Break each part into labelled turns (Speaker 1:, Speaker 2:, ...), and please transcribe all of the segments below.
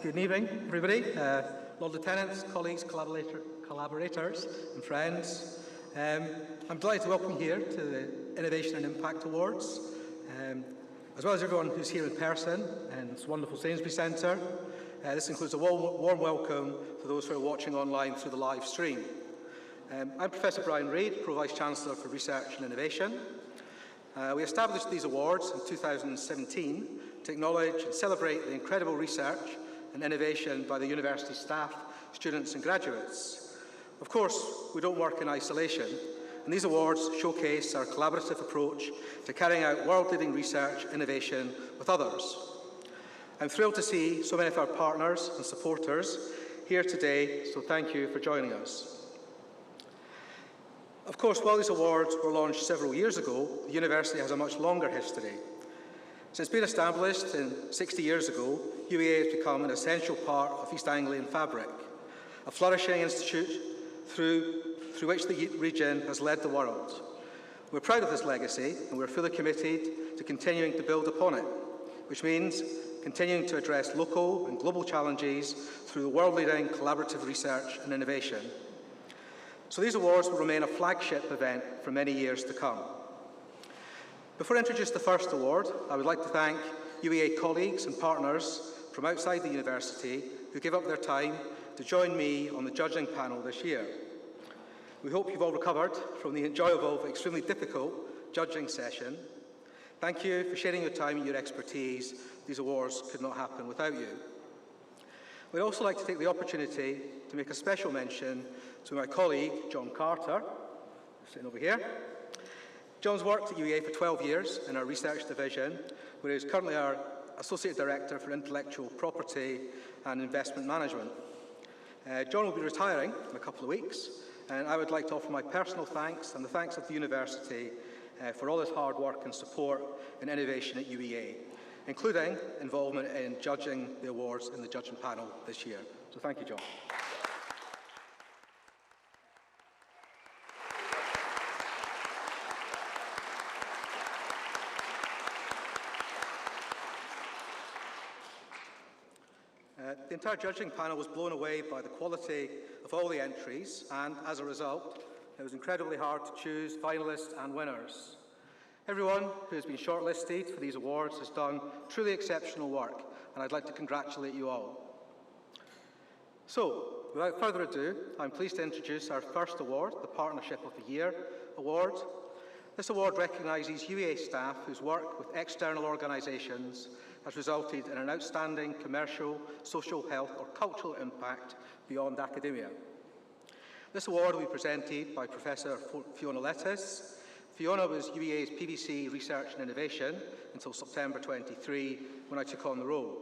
Speaker 1: Good evening, everybody. Lord Lieutenants, colleagues, collaborators and friends. I'm delighted to welcome you here to the Innovation and Impact Awards, as well as everyone who's here in person in this wonderful Sainsbury Centre. This includes a warm welcome to those who are watching online through the live stream. I'm Professor Brian Reid, Pro-Vice-Chancellor for Research and Innovation. We established these awards in 2017 to acknowledge and celebrate the incredible research and innovation by the university staff, students and graduates. Of course, we don't work in isolation, and these awards showcase our collaborative approach to carrying out world-leading research innovation with others. I'm thrilled to see so many of our partners and supporters here today, so thank you for joining us. Of course, while these awards were launched several years ago, the university has a much longer history. Since being established 60 years ago, UEA has become an essential part of East Anglian fabric, a flourishing institute through which the region has led the world. We're proud of this legacy, and we're fully committed to continuing to build upon it, which means continuing to address local and global challenges through world-leading collaborative research and innovation. So these awards will remain a flagship event for many years to come. Before I introduce the first award, I would like to thank UEA colleagues and partners from outside the university who gave up their time to join me on the judging panel this year. We hope you've all recovered from the enjoyable but extremely difficult judging session. Thank you for sharing your time and your expertise. These awards could not happen without you. We'd also like to take the opportunity to make a special mention to my colleague, John Carter, sitting over here. John's worked at UEA for 12 years in our research division, where he's currently our Associate Director for Intellectual Property and Investment Management. John will be retiring in a couple of weeks, and I would like to offer my personal thanks and the thanks of the university for all his hard work and support in innovation at UEA, including involvement in judging the awards in the judging panel this year. So thank you, John. The entire judging panel was blown away by the quality of all the entries, and as a result, it was incredibly hard to choose finalists and winners. Everyone who has been shortlisted for these awards has done truly exceptional work, and I'd like to congratulate you all. So, without further ado, I'm pleased to introduce our first award, the Partnership of the Year Award. This award recognises UEA staff whose work with external organisations has resulted in an outstanding commercial, social, health or cultural impact beyond academia. This award will be presented by Professor Fiona Lettis. Fiona was UEA's PVC Research and Innovation until September 23, when I took on the role.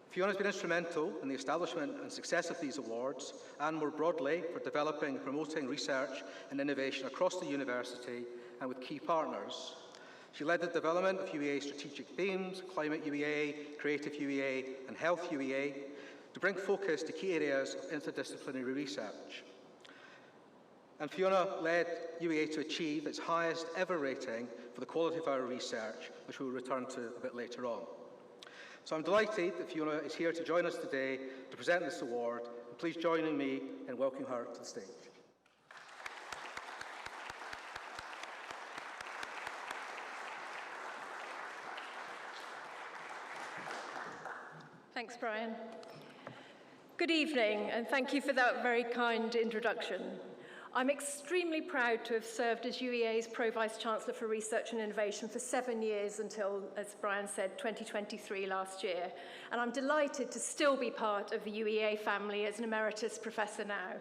Speaker 1: Fiona has been instrumental in the establishment and success of these awards, and more broadly for developing and promoting research and innovation across the university and with key partners. She led the development of UEA strategic themes, Climate UEA, Creative UEA and Health UEA, to bring focus to key areas of interdisciplinary research. And Fiona led UEA to achieve its highest ever rating for the quality of our research, which we'll return to a bit later on. So I'm delighted that Fiona is here to join us today to present this award, and please join me in welcoming her to the stage.
Speaker 2: Thanks, Brian. Good evening, and thank you for that very kind introduction. I'm extremely proud to have served as UEA's Pro-Vice-Chancellor for Research and Innovation for 7 years until, as Brian said, 2023 last year. And I'm delighted to still be part of the UEA family as an emeritus professor now.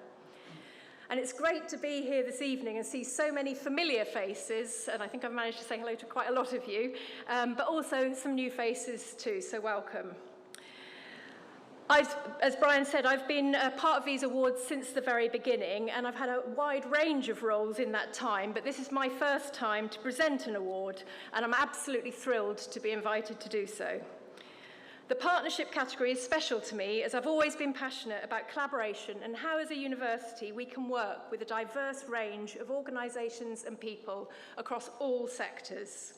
Speaker 2: And it's great to be here this evening and see so many familiar faces, and I think I've managed to say hello to quite a lot of you, but also some new faces too, so welcome. As Brian said, I've been a part of these awards since the very beginning, and I've had a wide range of roles in that time, but this is my first time to present an award, and I'm absolutely thrilled to be invited to do so. The partnership category is special to me, as I've always been passionate about collaboration and how, as a university, we can work with a diverse range of organisations and people across all sectors.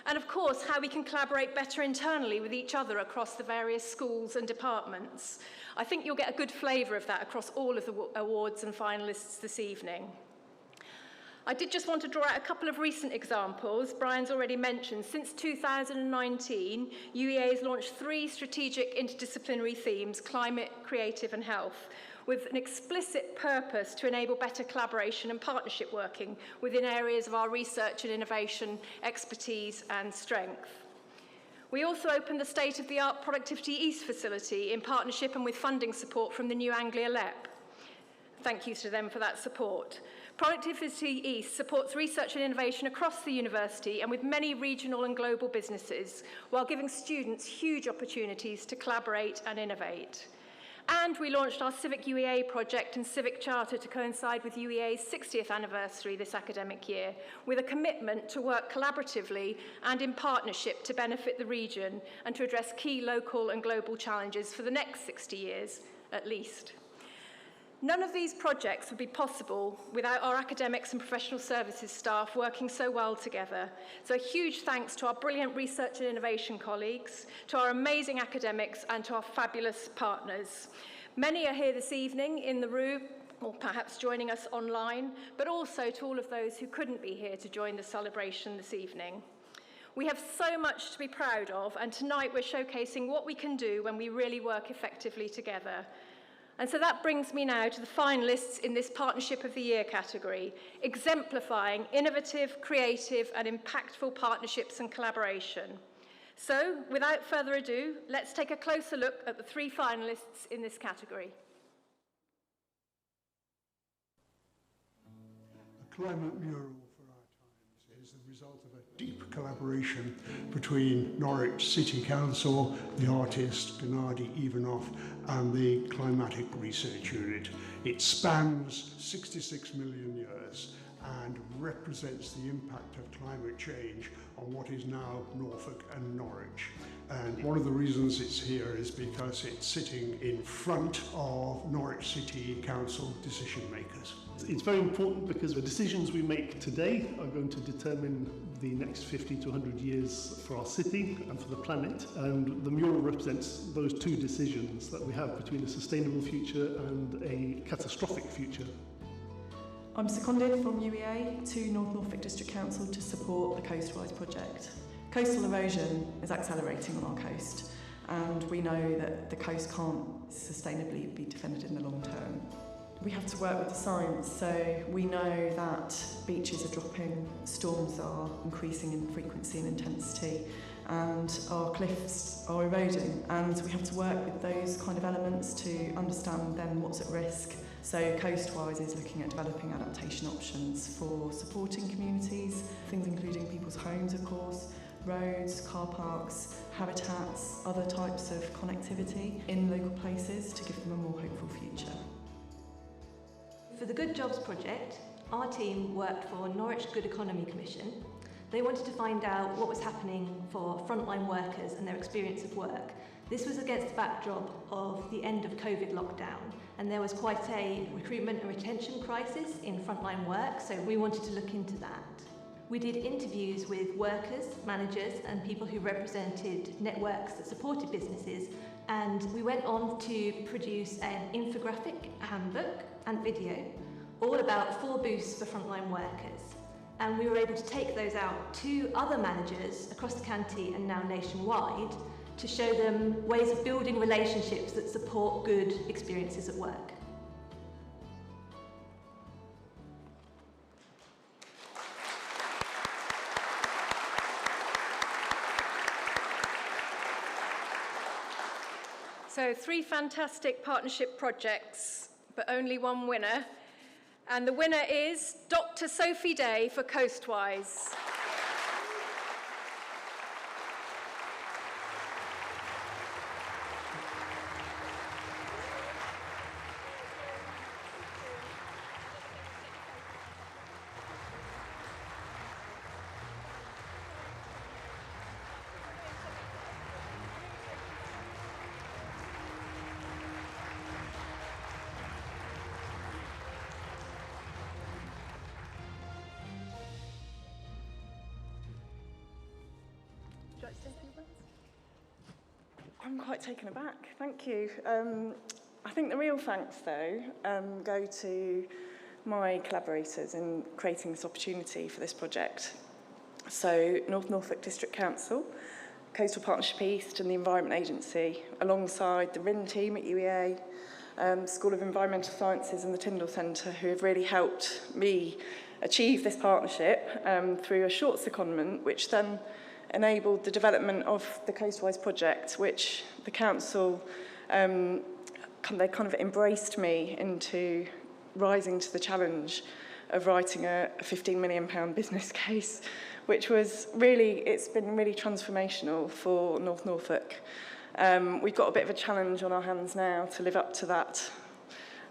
Speaker 2: And of course, how we can collaborate better internally with each other across the various schools and departments. I think you'll get a good flavour of that across all of the awards and finalists this evening. I did just want to draw out a couple of recent examples. Brian's already mentioned, since 2019, UEA has launched 3 strategic interdisciplinary themes, climate, creative and health, with an explicit purpose to enable better collaboration and partnership working within areas of our research and innovation, expertise and strength. We also opened the state-of-the-art Productivity East facility in partnership and with funding support from the New Anglia LEP. Thank you to them for that support. Productivity East supports research and innovation across the university and with many regional and global businesses, while giving students huge opportunities to collaborate and innovate. And we launched our Civic UEA project and Civic Charter to coincide with UEA's 60th anniversary this academic year, with a commitment to work collaboratively and in partnership to benefit the region and to address key local and global challenges for the next 60 years, at least. None of these projects would be possible without our academics and professional services staff working so well together. So a huge thanks to our brilliant research and innovation colleagues, to our amazing academics, and to our fabulous partners. Many are here this evening in the room, or perhaps joining us online, but also to all of those who couldn't be here to join the celebration this evening. We have so much to be proud of, and tonight we're showcasing what we can do when we really work effectively together. And so that brings me now to the finalists in this Partnership of the Year category, exemplifying innovative, creative and impactful partnerships and collaboration. So, without further ado, let's take a closer look at the 3 finalists in this category.
Speaker 3: The climate mural for our times is the result of a deep collaboration between Norwich City Council, the artist Gennady Ivanov and the Climatic Research Unit. It spans 66 million years and represents the impact of climate change on what is now Norfolk and Norwich. And one of the reasons it's here is because it's sitting in front of Norwich City Council decision makers.
Speaker 4: It's very important because the decisions we make today are going to determine the next 50 to 100 years for our city and for the planet. And the mural represents those 2 decisions that we have between a sustainable future and a catastrophic future.
Speaker 5: I'm seconded from UEA to North Norfolk District Council to support the Coastwise project. Coastal erosion is accelerating on our coast, and we know that the coast can't sustainably be defended in the long term. We have to work with the science, so we know that beaches are dropping, storms are increasing in frequency and intensity, and our cliffs are eroding, and we have to work with those kind of elements to understand then what's at risk. So Coastwise is looking at developing adaptation options for supporting communities, things including people's homes, of course, roads, car parks, habitats, other types of connectivity in local places to give them a more hopeful future.
Speaker 6: For the Good Jobs project, our team worked for Norwich Good Economy Commission. They wanted to find out what was happening for frontline workers and their experience of work. This was against the backdrop of the end of COVID lockdown, and there was quite a recruitment and retention crisis in frontline work, so we wanted to look into that. We did interviews with workers, managers and people who represented networks that supported businesses, and we went on to produce an infographic, handbook and video all about 4 boosts for frontline workers. And we were able to take those out to other managers across the county and now nationwide to show them ways of building relationships that support good experiences at work.
Speaker 2: So 3 fantastic partnership projects, but only 1 winner. And the winner is Dr. Sophie Day for Coastwise. like to say a few words?
Speaker 5: I'm quite taken aback, thank you. I think the real thanks, though, go to my collaborators in creating this opportunity for this project. So, North Norfolk District Council, Coastal Partnership East and the Environment Agency, alongside the RIN team at UEA, School of Environmental Sciences and the Tyndall Centre, who have really helped me achieve this partnership through a short secondment, which then enabled the development of the Coastwise project, which the council, they kind of embraced me into rising to the challenge of writing a £15 million business case, which was really, it's been really transformational for North Norfolk. We've got a bit of a challenge on our hands now to live up to that.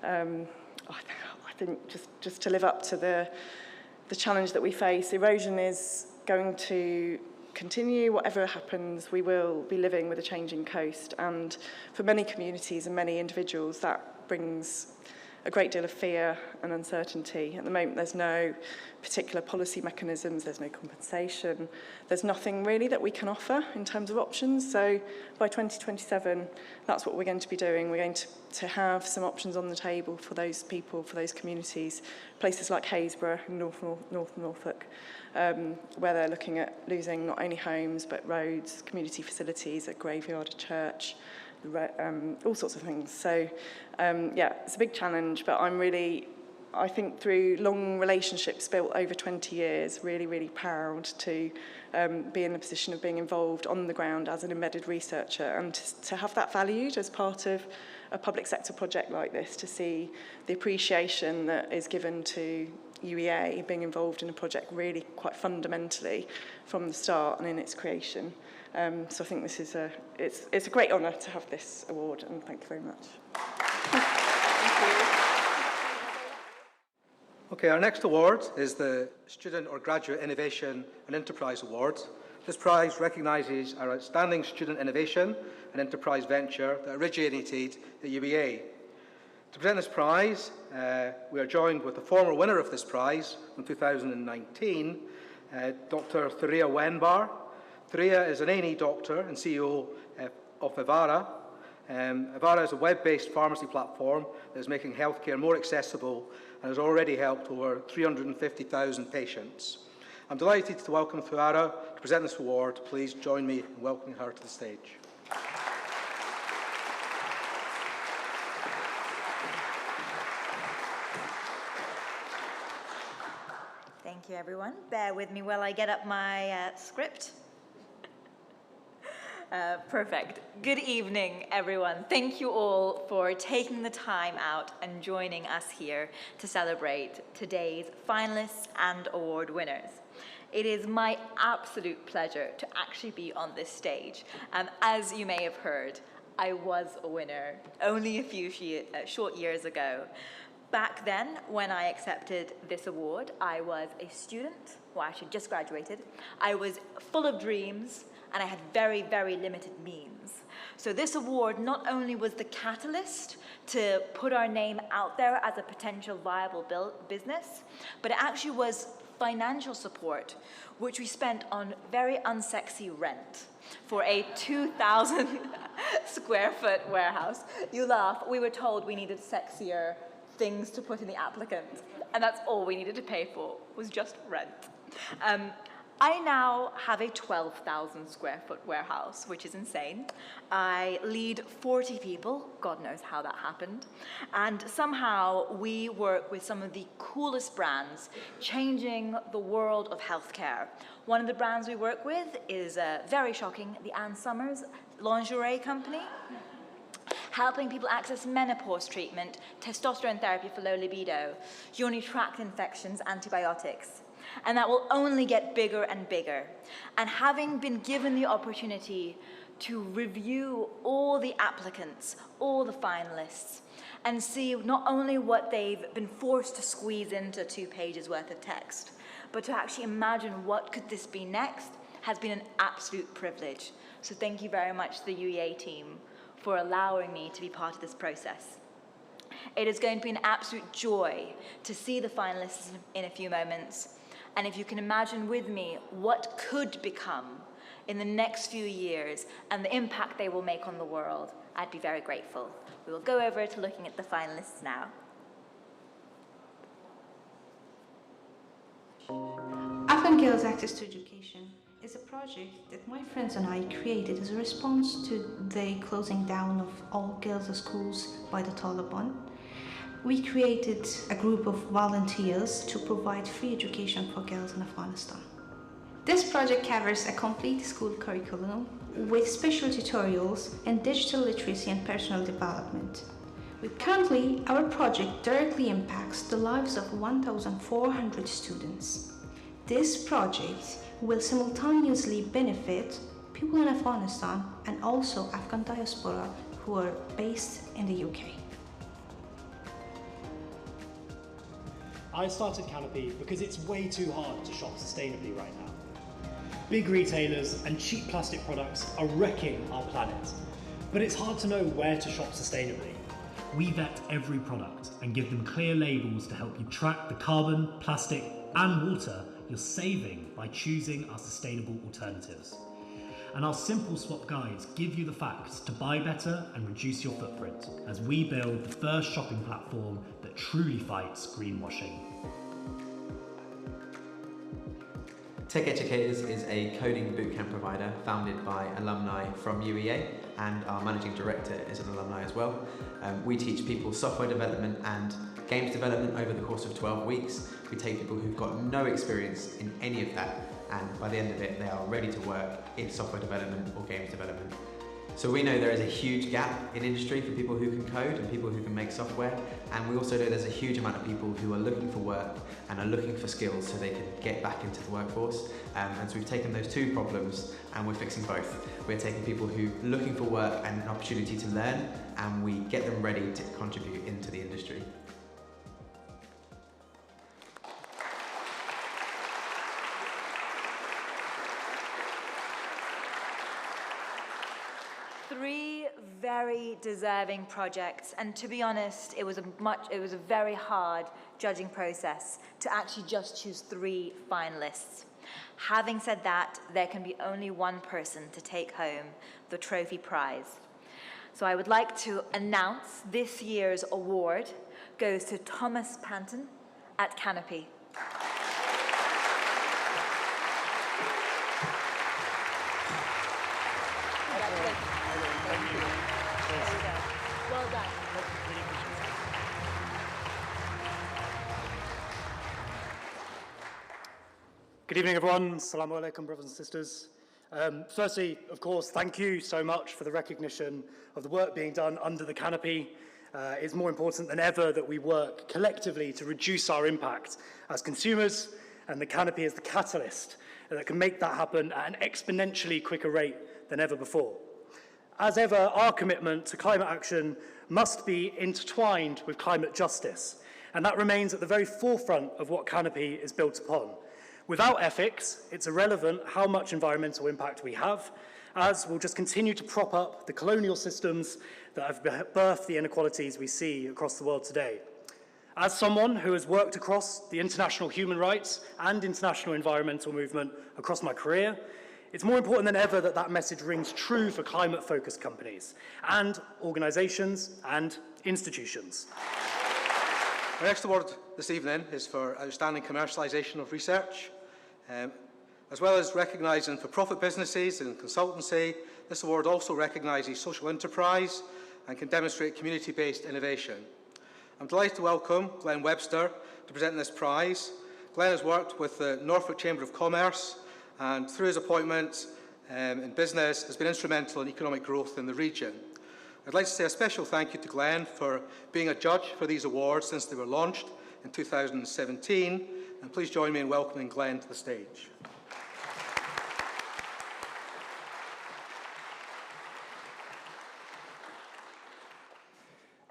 Speaker 5: I think just to live up to the challenge that we face. Erosion is going to continue. Whatever happens, we will be living with a changing coast, and for many communities and many individuals that brings a great deal of fear and uncertainty. At the moment, there's no particular policy mechanisms, there's no compensation, there's nothing really that we can offer in terms of options. So by 2027, that's what we're going to be doing. We're going to have some options on the table for those people, for those communities, places like Haysborough and North Norfolk, where they're looking at losing not only homes, but roads, community facilities, a graveyard, a church, all sorts of things. So, yeah, it's a big challenge, but I think through long relationships built over 20 years, really, really proud to be in the position of being involved on the ground as an embedded researcher, and to have that valued as part of a public sector project like this, to see the appreciation that is given to UEA being involved in a project really quite fundamentally from the start and in its creation. So I think this is it's a great honour to have this award, and thank you very much.
Speaker 2: Thank you.
Speaker 1: Okay, our next award is the Student or Graduate Innovation and Enterprise Award. This prize recognises our outstanding student innovation and enterprise venture that originated at UEA. To present this prize, we are joined with the former winner of this prize from 2019, Dr. Thuria Wenbar. Thuria is an A&E doctor and CEO of Evara. Evara is a web-based pharmacy platform that is making healthcare more accessible and has already helped over 350,000 patients. I'm delighted to welcome Thuria to present this award. Please join me in welcoming her to the stage.
Speaker 7: Thank you, everyone. Bear with me while I get up my script. Perfect. Good evening, everyone. Thank you all for taking the time out and joining us here to celebrate today's finalists and award winners. It is my absolute pleasure to actually be on this stage. As you may have heard, I was a winner only a few short years ago. Back then, when I accepted this award, I was a student, well, actually just graduated. I was full of dreams, and I had very, very limited means. So this award not only was the catalyst to put our name out there as a potential viable business, but it actually was financial support, which we spent on very unsexy rent for a 2,000 square foot warehouse. You laugh, we were told we needed sexier things to put in the applicant, and that's all we needed to pay for, was just rent. I now have a 12,000 square foot warehouse, which is insane. I lead 40 people, God knows how that happened, and somehow we work with some of the coolest brands, changing the world of healthcare. One of the brands we work with is, very shocking, the Ann Summers lingerie company, helping people access menopause treatment, testosterone therapy for low libido, urinary tract infections, antibiotics. And that will only get bigger and bigger. And having been given the opportunity to review all the applicants, all the finalists, and see not only what they've been forced to squeeze into 2 pages worth of text, but to actually imagine what could this be next, has been an absolute privilege. So thank you very much to the UEA team for allowing me to be part of this process. It is going to be an absolute joy to see the finalists in a few moments. And if you can imagine with me what could become in the next few years and the impact they will make on the world, I'd be very grateful. We will go over to looking at the finalists now.
Speaker 6: Afghan Girls' Access to Education is a project that my friends and I created as a response to the closing down of all girls' schools by the Taliban. We created a group of volunteers to provide free education for girls in Afghanistan. This project covers a complete school curriculum with special tutorials and digital literacy and personal development. Currently, our project directly impacts the lives of 1,400 students. This project will simultaneously benefit people in Afghanistan and also Afghan diaspora who are based in the UK.
Speaker 8: I started Canopy because it's way too hard to shop sustainably right now. Big retailers and cheap plastic products are wrecking our planet, but it's hard to know where to shop sustainably. We vet every product and give them clear labels to help you track the carbon, plastic and water you're saving by choosing our sustainable alternatives. And our simple swap guides give you the facts to buy better and reduce your footprint as we build the first shopping platform that truly fights greenwashing.
Speaker 9: Tech Educators is a coding bootcamp provider founded by alumni from UEA, and our managing director is an alumni as well. We teach people software development and games development over the course of 12 weeks. We take people who've got no experience in any of that, and by the end of it they are ready to work in software development or games development. So we know there is a huge gap in industry for people who can code and people who can make software, and we also know there's a huge amount of people who are looking for work and are looking for skills so they can get back into the workforce. And so we've taken those two problems and we're fixing both. We're taking people who are looking for work and an opportunity to learn, and we get them ready to contribute into the industry.
Speaker 7: Three very deserving projects, and to be honest, it was a very hard judging process to actually just choose three finalists. Having said that, there can be only one person to take home the trophy prize. So I would like to announce this year's award goes to Thomas Panton at Canopy. Well done.
Speaker 10: Good evening, everyone. Assalamu alaikum, brothers and sisters. Firstly, of course, thank you so much for the recognition of the work being done under the canopy. It's more important than ever that we work collectively to reduce our impact as consumers, and the canopy is the catalyst that can make that happen at an exponentially quicker rate than ever before. As ever, our commitment to climate action must be intertwined with climate justice, and that remains at the very forefront of what Canopy is built upon. Without ethics, it's irrelevant how much environmental impact we have, as we'll just continue to prop up the colonial systems that have birthed the inequalities we see across the world today. As someone who has worked across the international human rights and international environmental movement across my career, it's more important than ever that that message rings true for climate-focused companies and organisations and institutions.
Speaker 1: Our next award this evening is for outstanding commercialisation of research. As well as recognising for-profit businesses and consultancy, this award also recognises social enterprise and can demonstrate community-based innovation. I'm delighted to welcome Glenn Webster to present this prize. Glenn has worked with the Norfolk Chamber of Commerce, and through his appointments in business has been instrumental in economic growth in the region. I'd like to say a special thank you to Glenn for being a judge for these awards since they were launched in 2017, and please join me in welcoming Glenn to the stage.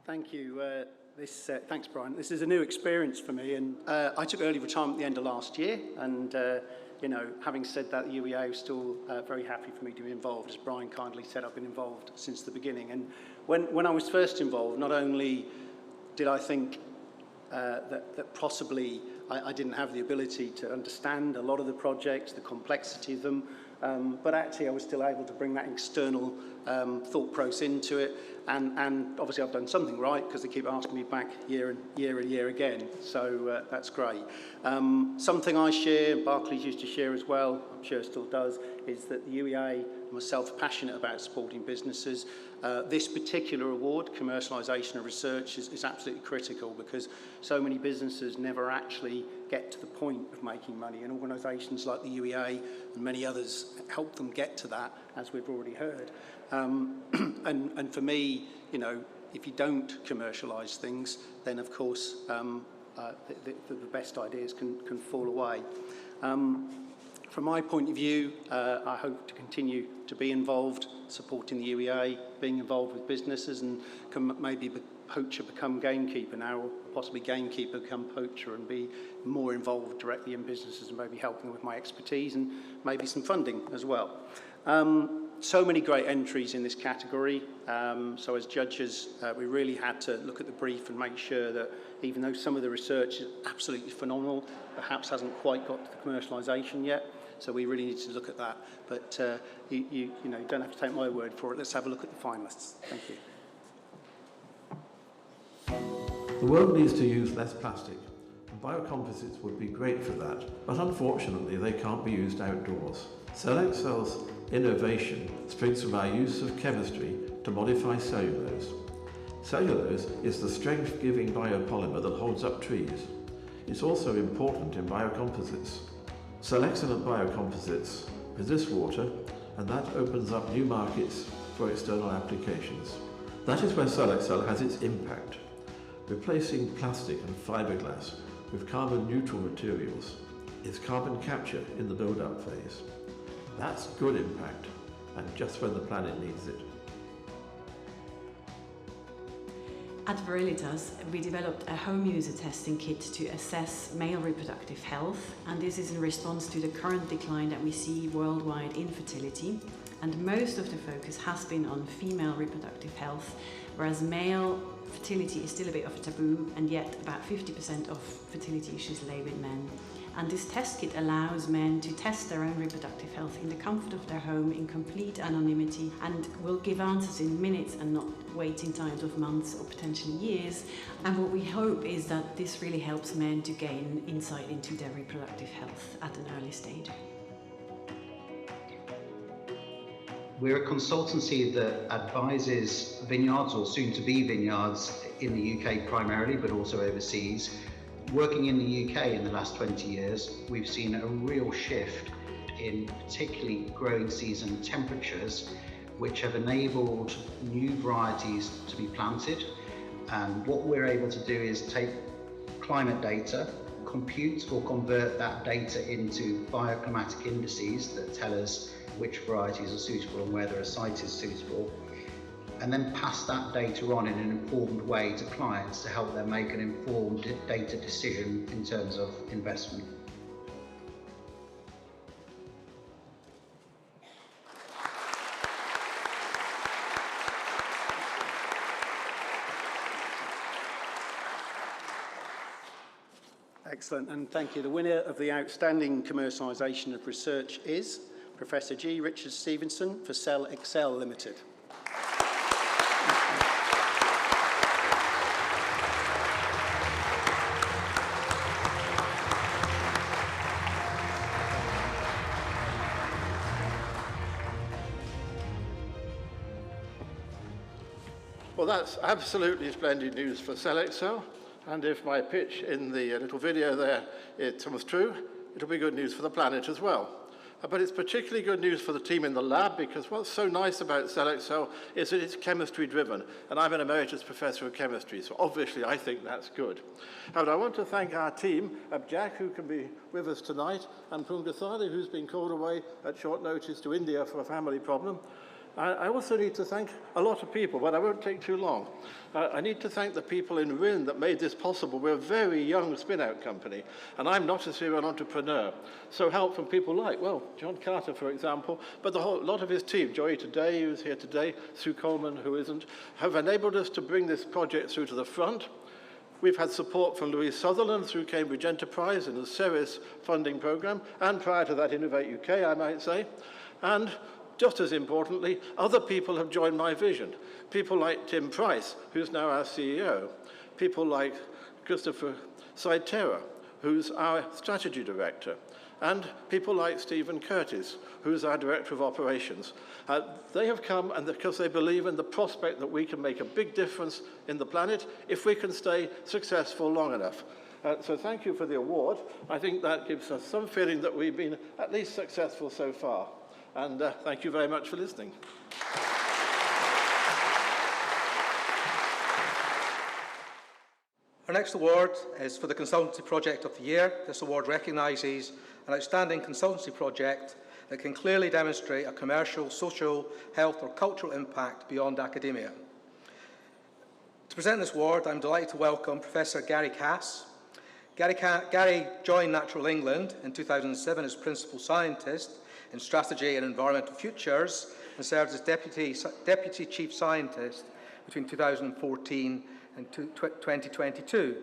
Speaker 11: Thank you. Thanks, Brian. This is a new experience for me, and I took early retirement at the end of last year, and you know, having said that, the UEA is still very happy for me to be involved. As Brian kindly said, I've been involved since the beginning. And when I was first involved, not only did I think that possibly I didn't have the ability to understand a lot of the projects, the complexity of them, but actually I was still able to bring that external thought process into it, and obviously I've done something right because they keep asking me back year and year again, so that's great. Something I share, Barclays used to share as well, I'm sure still does, is that the UEA and myself are passionate about supporting businesses. This particular award, commercialisation of research, is absolutely critical because so many businesses never actually get to the point of making money, and organisations like the UEA and many others help them get to that, as we've already heard. And for me, you know, if you don't commercialise things, then of course the best ideas can fall away. From my point of view, I hope to continue to be involved, supporting the UEA, being involved with businesses, and can maybe poacher become gamekeeper now, or possibly gamekeeper become poacher, and be more involved directly in businesses and maybe helping them with my expertise and maybe some funding as well. So many great entries in this category. So as judges, we really had to look at the brief and make sure that even though some of the research is absolutely phenomenal, perhaps hasn't quite got to the commercialisation yet. So we really need to look at that. But you know, you don't have to take my word for it. Let's have a look at the finalists. Thank you.
Speaker 12: The world needs to use less plastic, and biocomposites would be great for that, but unfortunately they can't be used outdoors. Cellexcel's innovation springs from our use of chemistry to modify cellulose. Cellulose is the strength-giving biopolymer that holds up trees. It's also important in biocomposites. Cellexcel biocomposites resist water, and that opens up new markets for external applications. That is where Cellexcel has its impact. Replacing plastic and fiberglass with carbon-neutral materials is carbon capture in the build-up phase. That's good impact, and just when the planet needs it.
Speaker 13: At Virilitas, we developed a home user testing kit to assess male reproductive health, and this is in response to the current decline that we see worldwide in fertility. And most of the focus has been on female reproductive health, whereas male fertility is still a bit of a taboo, and yet about 50% of fertility issues lay with men. And this test kit allows men to test their own reproductive health in the comfort of their home in complete anonymity, and will give answers in minutes and not waiting times of months or potentially years. And what we hope is that this really helps men to gain insight into their reproductive health at an early stage.
Speaker 14: We're a consultancy that advises vineyards, or soon to be vineyards, in the UK primarily, but also overseas. Working in the UK in the last 20 years, we've seen a real shift in particularly growing season temperatures, which have enabled new varieties to be planted. And what we're able to do is take climate data, compute or convert that data into bioclimatic indices that tell us which varieties are suitable and whether a site is suitable, and then pass that data on in an informed way to clients to help them make an informed data decision in terms of investment.
Speaker 11: Excellent, and thank you. The winner of the Outstanding Commercialisation of Research is Professor G. Richard Stevenson for Cellexcel Limited.
Speaker 15: Well, that's absolutely splendid news for Cellexcel, and if my pitch in the little video there was true, it'll be good news for the planet as well. But it's particularly good news for the team in the lab, because what's so nice about Cellexcel is that it's chemistry driven, and I'm an emeritus professor of chemistry, so obviously I think that's good. And I want to thank our team, Jack, who can be with us tonight, and Pungasali, who's been called away at short notice to India for a family problem. I also need to thank a lot of people, but I won't take too long. I need to thank the people in RIN that made this possible. We're a very young spin-out company, and I'm not a serial entrepreneur. So help from people like, well, John Carter, for example, but the whole lot of his team, Joey Today, who's here today, Sue Coleman, who isn't, have enabled us to bring this project through to the front. We've had support from Louise Sutherland through Cambridge Enterprise and the CERIS funding programme, and prior to that, Innovate UK, I might say. And just as importantly, other people have joined my vision. People like Tim Price, who's now our CEO. People like Christopher Saitera, who's our strategy director. And people like Stephen Curtis, who's our Director of Operations. They have come and because they believe in the prospect that we can make a big difference in the planet if we can stay successful long enough. So thank you for the award. I think that gives us some feeling that we've been at least successful so far. And thank you very much for listening.
Speaker 1: Our next award is for the Consultancy Project of the Year. This award recognises an outstanding consultancy project that can clearly demonstrate a commercial, social, health or cultural impact beyond academia. To present this award, I'm delighted to welcome Professor Gary Cass. Gary joined Natural England in 2007 as Principal Scientist in Strategy and Environmental Futures and served as Deputy Chief Scientist between 2014 and 2022.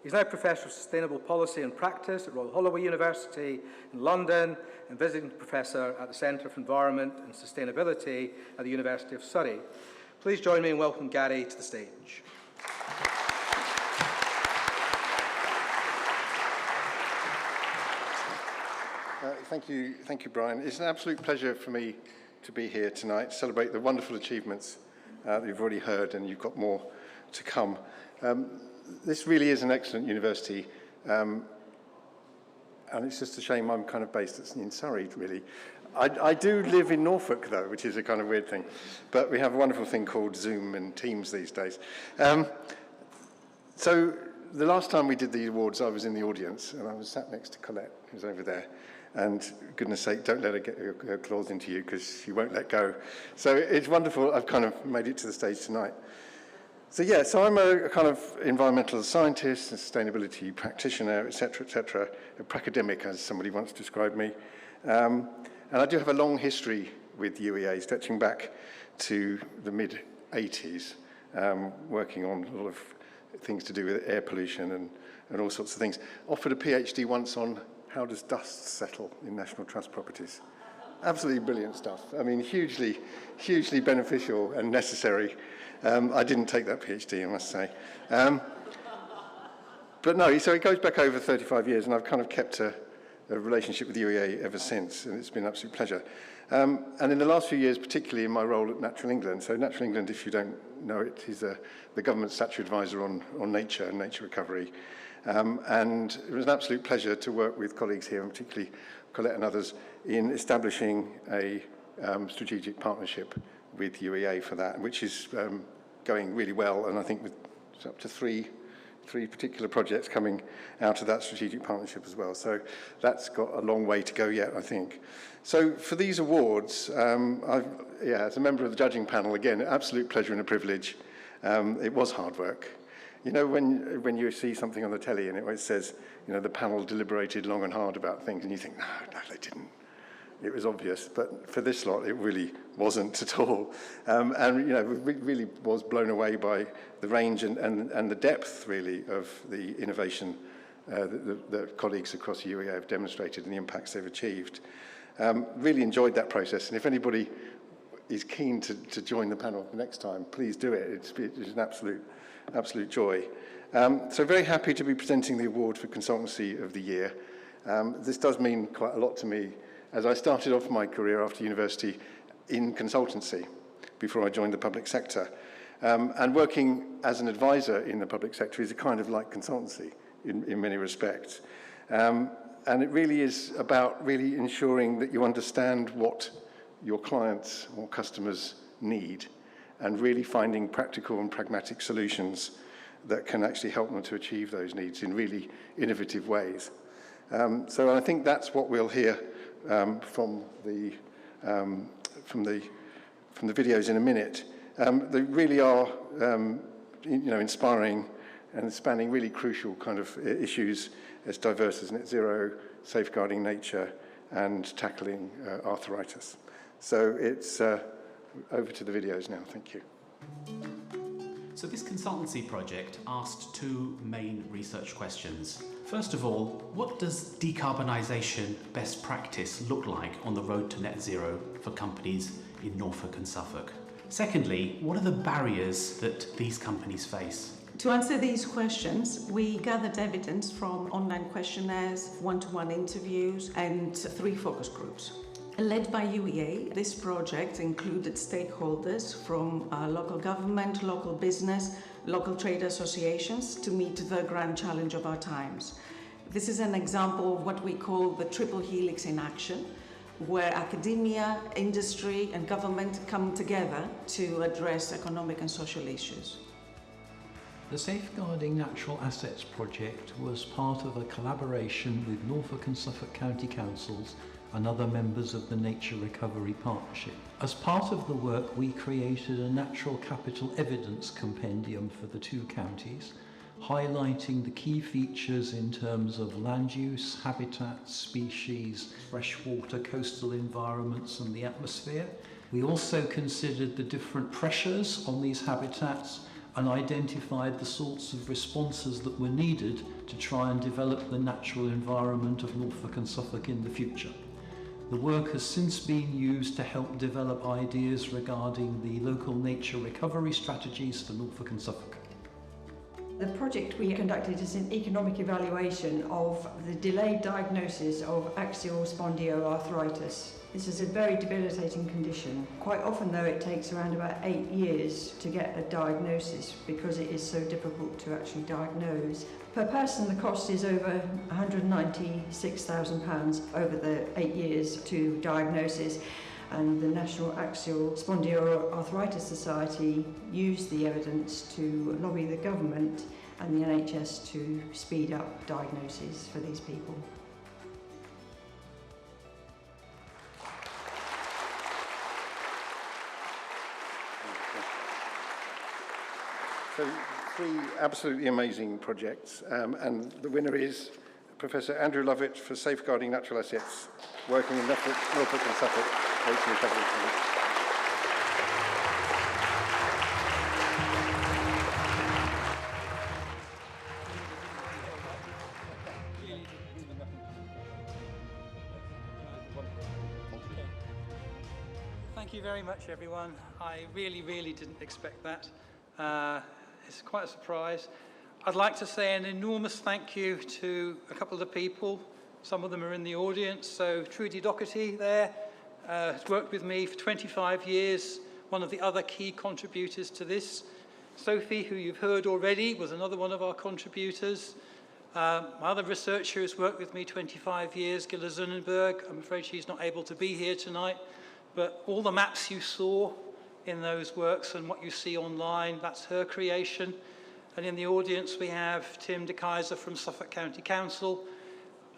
Speaker 1: He's now Professor of Sustainable Policy and Practice at Royal Holloway University in London and visiting Professor at the Centre for Environment and Sustainability at the University of Surrey. Please join me in welcoming Gary to the stage.
Speaker 16: Thank you, Brian. It's an absolute pleasure for me to be here tonight to celebrate the wonderful achievements that you've already heard, and you've got more to come. This really is an excellent university, and it's just a shame I'm kind of based in Surrey, really. I do live in Norfolk, though, which is a kind of weird thing, but we have a wonderful thing called Zoom and Teams these days. So the last time we did the awards, I was in the audience, and I was sat next to Colette, who's over there. And goodness sake, don't let her get her claws into you because she won't let go. So it's wonderful. I've kind of made it to the stage tonight. So yeah, so I'm a kind of environmental scientist, a sustainability practitioner, et cetera, a pracademic, as somebody once described me. And I do have a long history with UEA, stretching back to the mid-80s, working on a lot of things to do with air pollution and all sorts of things. Offered a PhD once on how does dust settle in National Trust properties. Absolutely brilliant stuff. I mean, hugely beneficial and necessary. I didn't take that PhD, I must say. But no, so it goes back over 35 years, and I've kind of kept a relationship with UEA ever since, and it's been an absolute pleasure. And in the last few years, particularly in my role at Natural England, so Natural England, if you don't know it, is the government statutory advisor on nature and nature recovery. And it was an absolute pleasure to work with colleagues here, and particularly Colette and others, in establishing a strategic partnership with UEA for that, which is going really well, and I think with up to three particular projects coming out of that strategic partnership as well. So that's got a long way to go yet, I think. So for these awards, as a member of the judging panel, again, absolute pleasure and a privilege. It was hard work. You know, when you see something on the telly and it says, you know, the panel deliberated long and hard about things, and you think, no, they didn't. It was obvious, but for this lot, it really wasn't at all. And, you know, really was blown away by the range and the depth, really, of the innovation that colleagues across UEA have demonstrated and the impacts they've achieved. Really enjoyed that process, and if anybody is keen to join the panel next time, please do it. It's an absolute joy. So very happy to be presenting the award for Consultancy of the Year. This does mean quite a lot to me, as I started off my career after university in consultancy before I joined the public sector. And working as an advisor in the public sector is a kind of like consultancy in many respects. And it really is about really ensuring that you understand what your clients or customers need, and really finding practical and pragmatic solutions that can actually help them to achieve those needs in really innovative ways. So I think that's what we'll hear from the videos in a minute. They really are, inspiring and spanning really crucial kind of issues as diverse as net zero, safeguarding nature, and tackling arthritis. So it's over to the videos now. Thank you.
Speaker 17: So this consultancy project asked two main research questions. First of all, what does decarbonisation best practice look like on the road to net zero for companies in Norfolk and Suffolk? Secondly, what are the barriers that these companies face?
Speaker 18: To answer these questions, we gathered evidence from online questionnaires, one-to-one interviews, and 3 focus groups. Led by UEA, this project included stakeholders from local government, local business, local trade associations to meet the grand challenge of our times. This is an example of what we call the triple helix in action, where academia, industry, and government come together to address economic and social issues.
Speaker 19: The Safeguarding Natural Assets project was part of a collaboration with Norfolk and Suffolk County Councils and other members of the Nature Recovery Partnership. As part of the work, we created a natural capital evidence compendium for the 2 counties, highlighting the key features in terms of land use, habitats, species, freshwater, coastal environments, and the atmosphere. We also considered the different pressures on these habitats and identified the sorts of responses that were needed to try and develop the natural environment of Norfolk and Suffolk in the future. The work has since been used to help develop ideas regarding the local nature recovery strategies for Norfolk and Suffolk.
Speaker 20: The project we conducted is an economic evaluation of the delayed diagnosis of axial spondyloarthritis. This is a very debilitating condition. Quite often though it takes around about 8 years to get a diagnosis because it is so difficult to actually diagnose. Per person the cost is over £196,000 over the 8 years to diagnosis, and the National Axial Spondyloarthritis Society used the evidence to lobby the government and the NHS to speed up diagnoses for these people.
Speaker 16: So 3 absolutely amazing projects, and the winner is Professor Andrew Lovett for Safeguarding Natural Assets, working in Norfolk and Suffolk Nature Recovery Project.
Speaker 21: Thank you very much, everyone. I really didn't expect that. It's quite a surprise. I'd like to say an enormous thank you to a couple of the people. Some of them are in the audience. So Trudy Doherty there has worked with me for 25 years, one of the other key contributors to this. Sophie, who you've heard already, was another one of our contributors. My other researcher has worked with me 25 years, Gilla Zunenberg. I'm afraid she's not able to be here tonight, but all the maps you saw in those works and what you see online, that's her creation. And in the audience we have Tim de Keyser from Suffolk County Council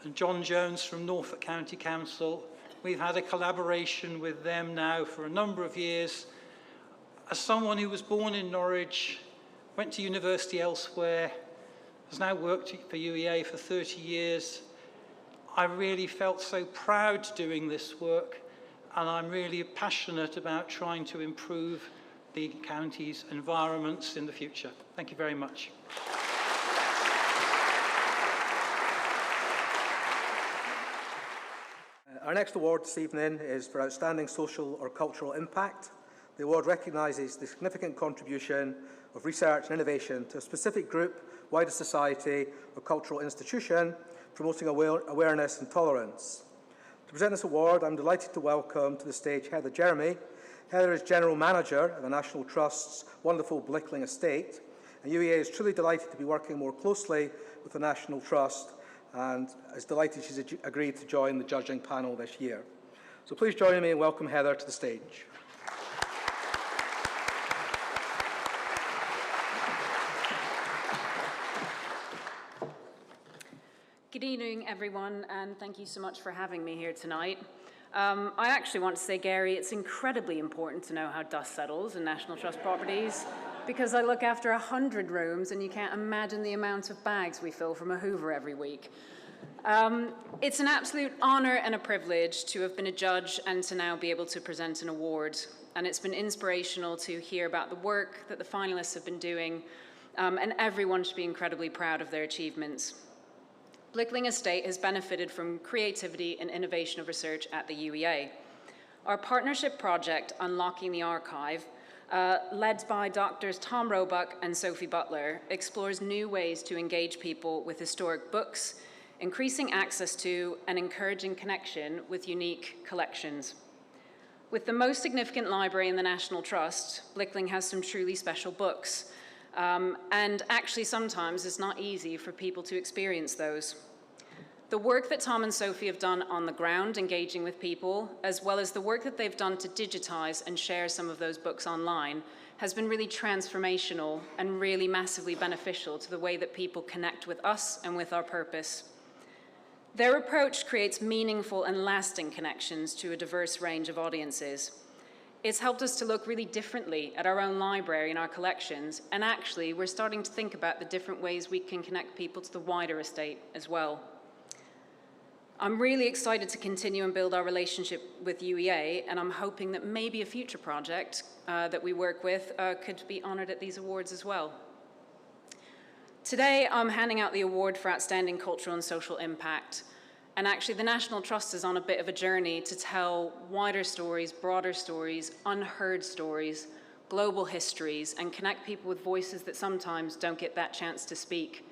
Speaker 21: and John Jones from Norfolk County Council. We've had a collaboration with them now for a number of years. As someone who was born in Norwich, went to university elsewhere, has now worked for UEA for 30 years, I really felt so proud doing this work, and I'm really passionate about trying to improve the county's environments in the future. Thank you very much.
Speaker 1: Our next award this evening is for Outstanding Social or Cultural Impact. The award recognises the significant contribution of research and innovation to a specific group, wider society or cultural institution, promoting awareness and tolerance. To present this award, I'm delighted to welcome to the stage Heather Jeremy. Heather is General Manager of the National Trust's wonderful Blickling estate, and UEA is truly delighted to be working more closely with the National Trust and is delighted she's agreed to join the judging panel this year. So please join me and welcome Heather to the stage.
Speaker 22: Good evening, everyone, and thank you so much for having me here tonight. I actually want to say, Gary, it's incredibly important to know how dust settles in National Trust properties, because I look after 100 rooms and you can't imagine the amount of bags we fill from a Hoover every week. It's an absolute honor and a privilege to have been a judge and to now be able to present an award. And it's been inspirational to hear about the work that the finalists have been doing, and everyone should be incredibly proud of their achievements. Blickling Estate has benefited from creativity and innovation of research at the UEA. Our partnership project, Unlocking the Archive, led by Drs. Tom Roebuck and Sophie Butler, explores new ways to engage people with historic books, increasing access to and encouraging connection with unique collections. With the most significant library in the National Trust, Blickling has some truly special books, and actually sometimes it's not easy for people to experience those. The work that Tom and Sophie have done on the ground, engaging with people, as well as the work that they've done to digitize and share some of those books online, has been really transformational and really massively beneficial to the way that people connect with us and with our purpose. Their approach creates meaningful and lasting connections to a diverse range of audiences. It's helped us to look really differently at our own library and our collections, and actually we're starting to think about the different ways we can connect people to the wider estate as well. I'm really excited to continue and build our relationship with UEA, and I'm hoping that maybe a future project that we work with could be honored at these awards as well. Today, I'm handing out the award for Outstanding Cultural and Social Impact. And actually, the National Trust is on a bit of a journey to tell wider stories, broader stories, unheard stories, global histories, and connect people with voices that sometimes don't get that chance to speak.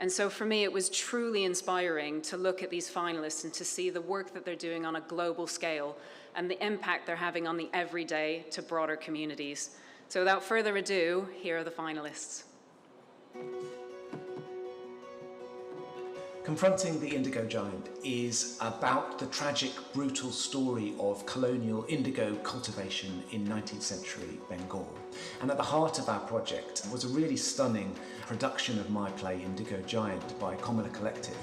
Speaker 22: And so for me, it was truly inspiring to look at these finalists and to see the work that they're doing on a global scale and the impact they're having on the everyday to broader communities. So without further ado, here are the finalists.
Speaker 3: Confronting the Indigo Giant is about the tragic, brutal story of colonial indigo cultivation in 19th century Bengal. And at the heart of our project was a really stunning production of my play Indigo Giant by Komala Collective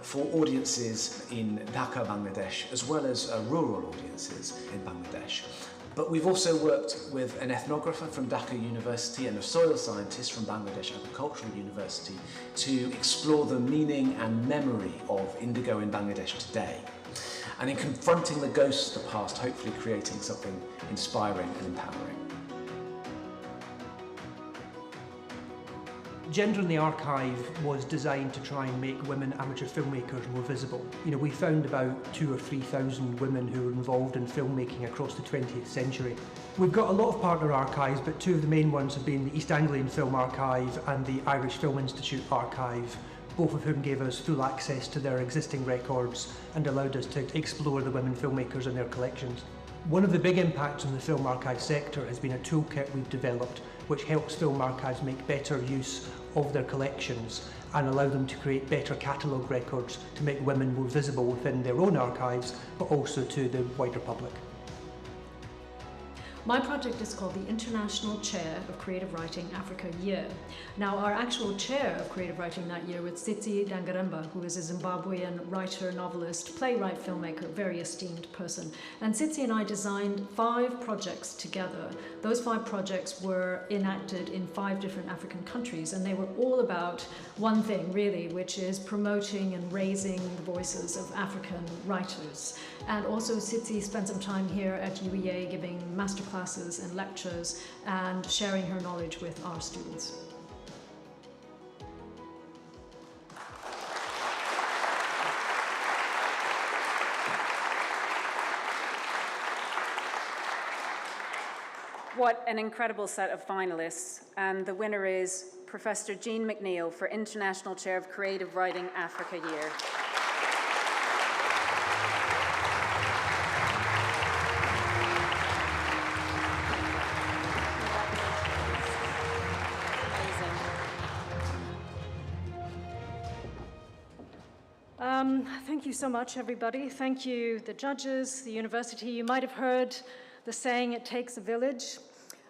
Speaker 3: for audiences in Dhaka, Bangladesh, as well as rural audiences in Bangladesh. But we've also worked with an ethnographer from Dhaka University and a soil scientist from Bangladesh Agricultural University to explore the meaning and memory of indigo in Bangladesh today. And in confronting the ghosts of the past, hopefully creating something inspiring and empowering.
Speaker 4: Gender in the Archive was designed to try and make women amateur filmmakers more visible. You know, we found about 2,000 or 3,000 women who were involved in filmmaking across the 20th century. We've got a lot of partner archives, but two of the main ones have been the East Anglian Film Archive and the Irish Film Institute Archive, both of whom gave us full access to their existing records and allowed us to explore the women filmmakers and their collections. One of the big impacts on the film archive sector has been a toolkit we've developed which helps film archives make better use of their collections and allow them to create better catalogue records to make women more visible within their own archives, but also to the wider public.
Speaker 23: My project is called the International Chair of Creative Writing Africa Year. Now, our actual chair of creative writing that year was Tsitsi Dangaremba, who is a Zimbabwean writer, novelist, playwright, filmmaker, very esteemed person. And Tsitsi and I designed 5 projects together. Those 5 projects were enacted in 5 different African countries, and they were all about one thing, really, which is promoting and raising the voices of African writers. And also Tsitsi spent some time here at UEA giving masterclasses and lectures and sharing her knowledge with our students.
Speaker 22: What an incredible set of finalists, and the winner is Professor Jean McNeill for International Chair of Creative Writing Africa Year.
Speaker 2: Thank you so much, everybody. Thank you, the judges, the university. You might have heard the saying, it takes a village.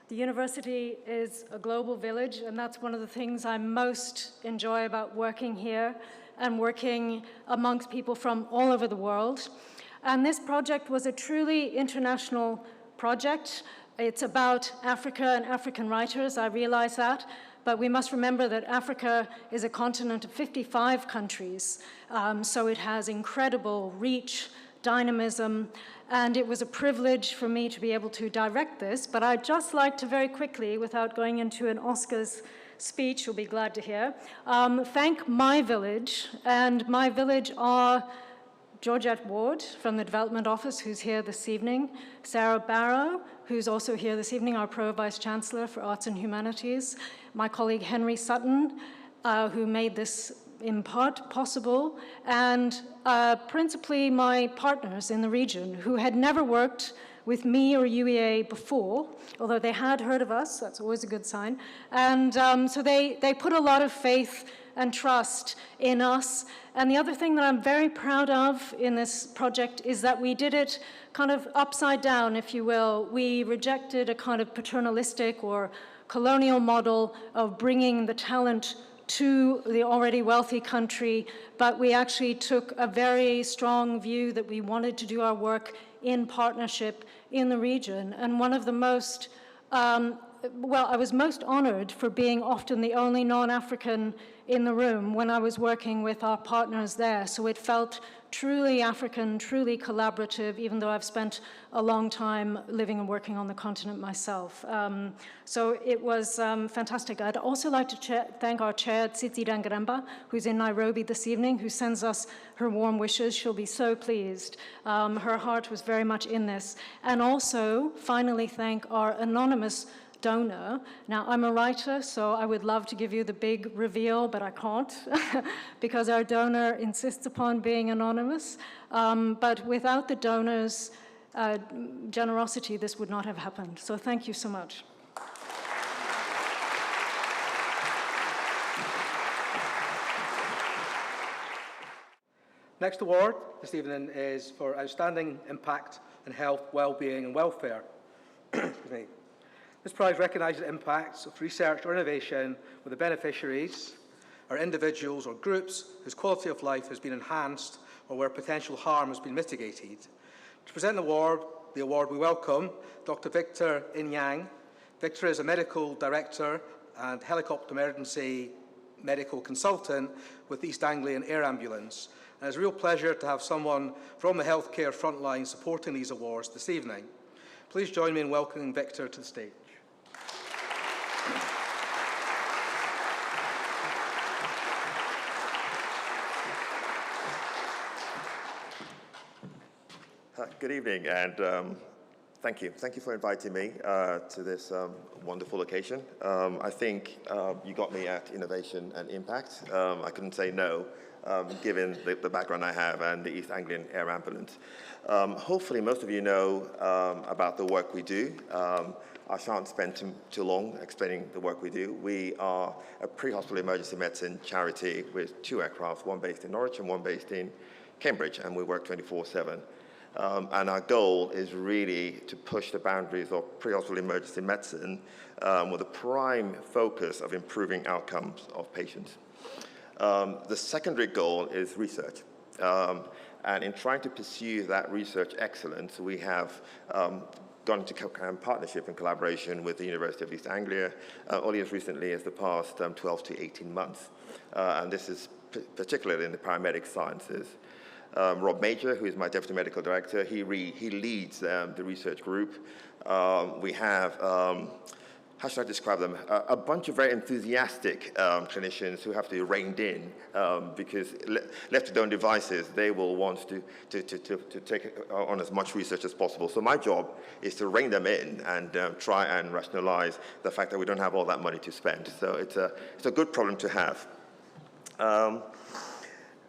Speaker 2: The university is a global village, and that's one of the things I most enjoy about working here and working amongst people from all over the world. And this project was a truly international project. It's about Africa and African writers, I realize that,
Speaker 23: but we must remember that Africa is a continent of 55 countries, so it has incredible reach, dynamism, and it was a privilege for me to be able to direct this, but I'd just like to very quickly, without going into an Oscars speech, you'll be glad to hear, thank my village, and my village are Georgette Ward from the Development Office, who's here this evening, Sarah Barrow, who's also here this evening, our Pro Vice Chancellor for Arts and Humanities, my colleague Henry Sutton, who made this in part possible, and principally my partners in the region who had never worked with me or UEA before, although they had heard of us, that's always a good sign. And so they put a lot of faith and trust in us. And the other thing that I'm very proud of in this project is that we did it kind of upside down, if you will. We rejected a kind of paternalistic or colonial model of bringing the talent to the already wealthy country, but we actually took a very strong view that we wanted to do our work in partnership in the region. And one of the most, well, I was most honored for being often the only non-African in the room when I was working with our partners there. So it felt truly African, truly collaborative, even though I've spent a long time living and working on the continent myself. So it was fantastic. I'd also like to thank our chair, Tsitsi Dangaremba, who's in Nairobi this evening, who sends us her warm wishes. She'll be so pleased. Her heart was very much in this. And also, finally, thank our anonymous donor. Now, I'm a writer, so I would love to give you the big reveal, but I can't because our donor insists upon being anonymous. But without the donor's generosity, this would not have happened. So thank you so much.
Speaker 1: Next award this evening is for Outstanding Impact in Health, Wellbeing and Welfare. Excuse me. This prize recognises the impacts of research or innovation with the beneficiaries are individuals or groups whose quality of life has been enhanced or where potential harm has been mitigated. To present the award we welcome Dr. Victor Inyang. Victor is a medical director and helicopter emergency medical consultant with East Anglian Air Ambulance. And it's a real pleasure to have someone from the healthcare frontline supporting these awards this evening. Please join me in welcoming Victor to the stage.
Speaker 5: Good evening, and thank you. Thank you for inviting me to this wonderful occasion. I think you got me at innovation and impact. I couldn't say no, given the background I have and the East Anglian Air Ambulance. Hopefully, most of you know about the work we do. I shan't spend too long explaining the work we do. We are a pre-hospital emergency medicine charity with 2 aircraft, one based in Norwich and one based in Cambridge, and we work 24/7. And our goal is really to push the boundaries of pre-hospital emergency medicine with a prime focus of improving outcomes of patients. The secondary goal is research. And in trying to pursue that research excellence, we have gone into partnership and collaboration with the University of East Anglia, only as recently as the past 12 to 18 months. And this is particularly in the paramedic sciences. Rob Major, who is my Deputy Medical Director, he leads the research group. We have, how should I describe them? A bunch of very enthusiastic clinicians who have to be reined in because left to their own devices, they will want to take on as much research as possible. So my job is to rein them in and try and rationalize the fact that we don't have all that money to spend. So it's a good problem to have.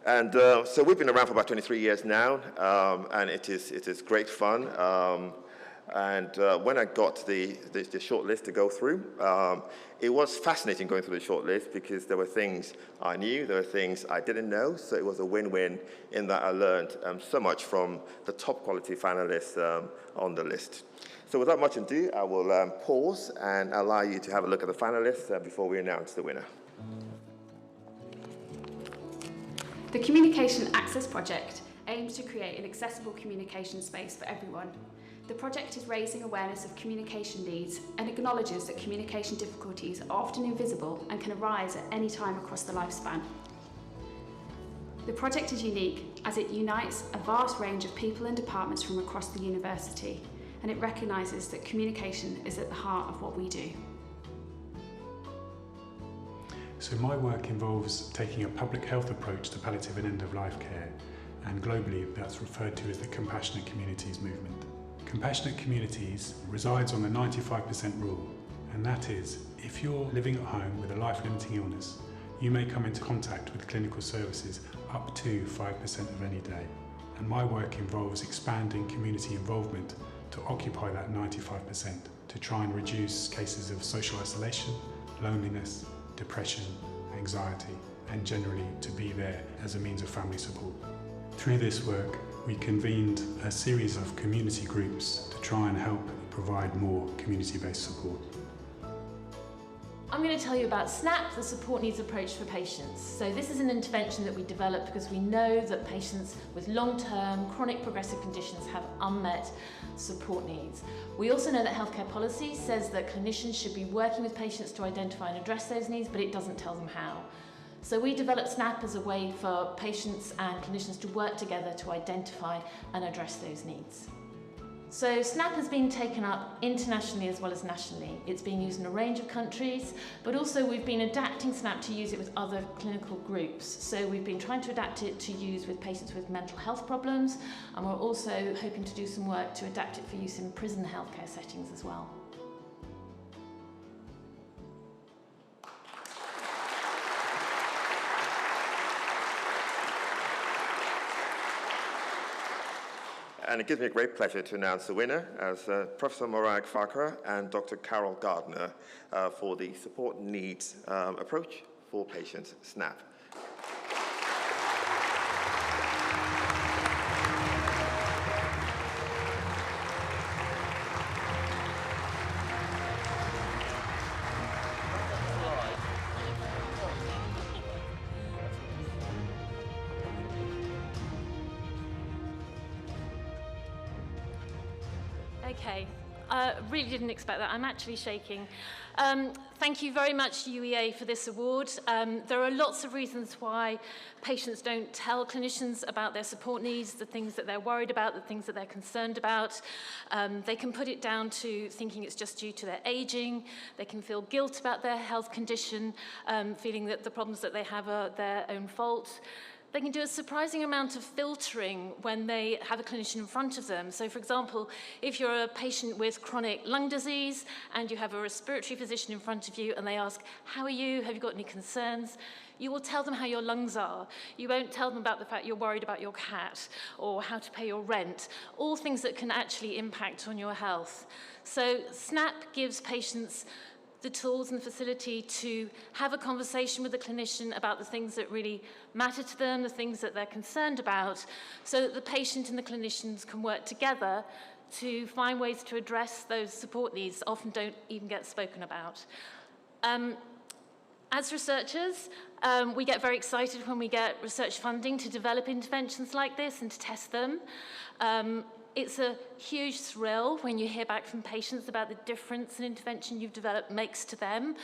Speaker 5: So we've been around for about 23 years now, and it is great fun. When I got the short list to go through, it was fascinating going through the short list because there were things I knew, there were things I didn't know, so it was a win-win in that I learned so much from the top quality finalists on the list. So without much ado, I will pause and allow you to have a look at the finalists before we announce the winner.
Speaker 6: The Communication Access Project aims to create an accessible communication space for everyone. The project is raising awareness of communication needs and acknowledges that communication difficulties are often invisible and can arise at any time across the lifespan. The project is unique as it unites a vast range of people and departments from across the university, and it recognises that communication is at the heart of what we do.
Speaker 7: So my work involves taking a public health approach to palliative and end-of-life care, and globally that's referred to as the Compassionate Communities movement. Compassionate Communities resides on the 95% rule, and that is, if you're living at home with a life-limiting illness, you may come into contact with clinical services up to 5% of any day. And my work involves expanding community involvement to occupy that 95%, to try and reduce cases of social isolation, loneliness, depression, anxiety, and generally to be there as a means of family support. Through this work, we convened a series of community groups to try and help provide more community-based support.
Speaker 8: I'm going to tell you about SNAP, the support needs approach for patients. So this is an intervention that we developed because we know that patients with long-term chronic progressive conditions have unmet support needs. We also know that healthcare policy says that clinicians should be working with patients to identify and address those needs, but it doesn't tell them how. So we developed SNAP as a way for patients and clinicians to work together to identify and address those needs. So SNAP has been taken up internationally as well as nationally. It's being used in a range of countries, but also we've been adapting SNAP to use it with other clinical groups. So we've been trying to adapt it to use with patients with mental health problems, and we're also hoping to do some work to adapt it for use in prison healthcare settings as well.
Speaker 5: And it gives me a great pleasure to announce the winner as Professor Morag Farquhar and Dr. Carol Gardner for the support needs approach for patients, SNAP.
Speaker 8: Okay, really didn't expect that. I'm actually shaking. Thank you very much, UEA, for this award. There are lots of reasons why patients don't tell clinicians about their support needs, the things that they're worried about, the things that they're concerned about. They can put it down to thinking it's just due to their aging. They can feel guilt about their health condition, feeling that the problems that they have are their own fault. They can do a surprising amount of filtering when they have a clinician in front of them. So for example, if you're a patient with chronic lung disease and you have a respiratory physician in front of you and they ask, how are you? Have you got any concerns? You will tell them how your lungs are. You won't tell them about the fact you're worried about your cat or how to pay your rent, all things that can actually impact on your health. So SNAP gives patients the tools and the facility to have a conversation with the clinician about the things that really matter to them, the things that they're concerned about, so that the patient and the clinicians can work together to find ways to address those support needs that often don't even get spoken about. As researchers, we get very excited when we get research funding to develop interventions like this and to test them. It's a huge thrill when you hear back from patients about the difference an intervention you've developed makes to them,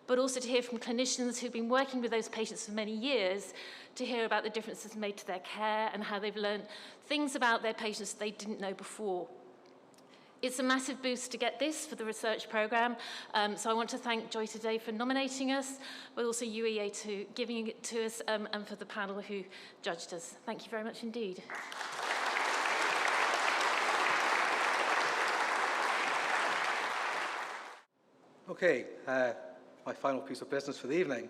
Speaker 8: but also to hear from clinicians who've been working with those patients for many years to hear about the differences made to their care and how they've learned things about their patients they didn't know before. It's a massive boost to get this for the research programme, so I want to thank Joy today for nominating us, but also UEA to giving it to us and for the panel who judged us. Thank you very much indeed.
Speaker 1: Okay, my final piece of business for the evening.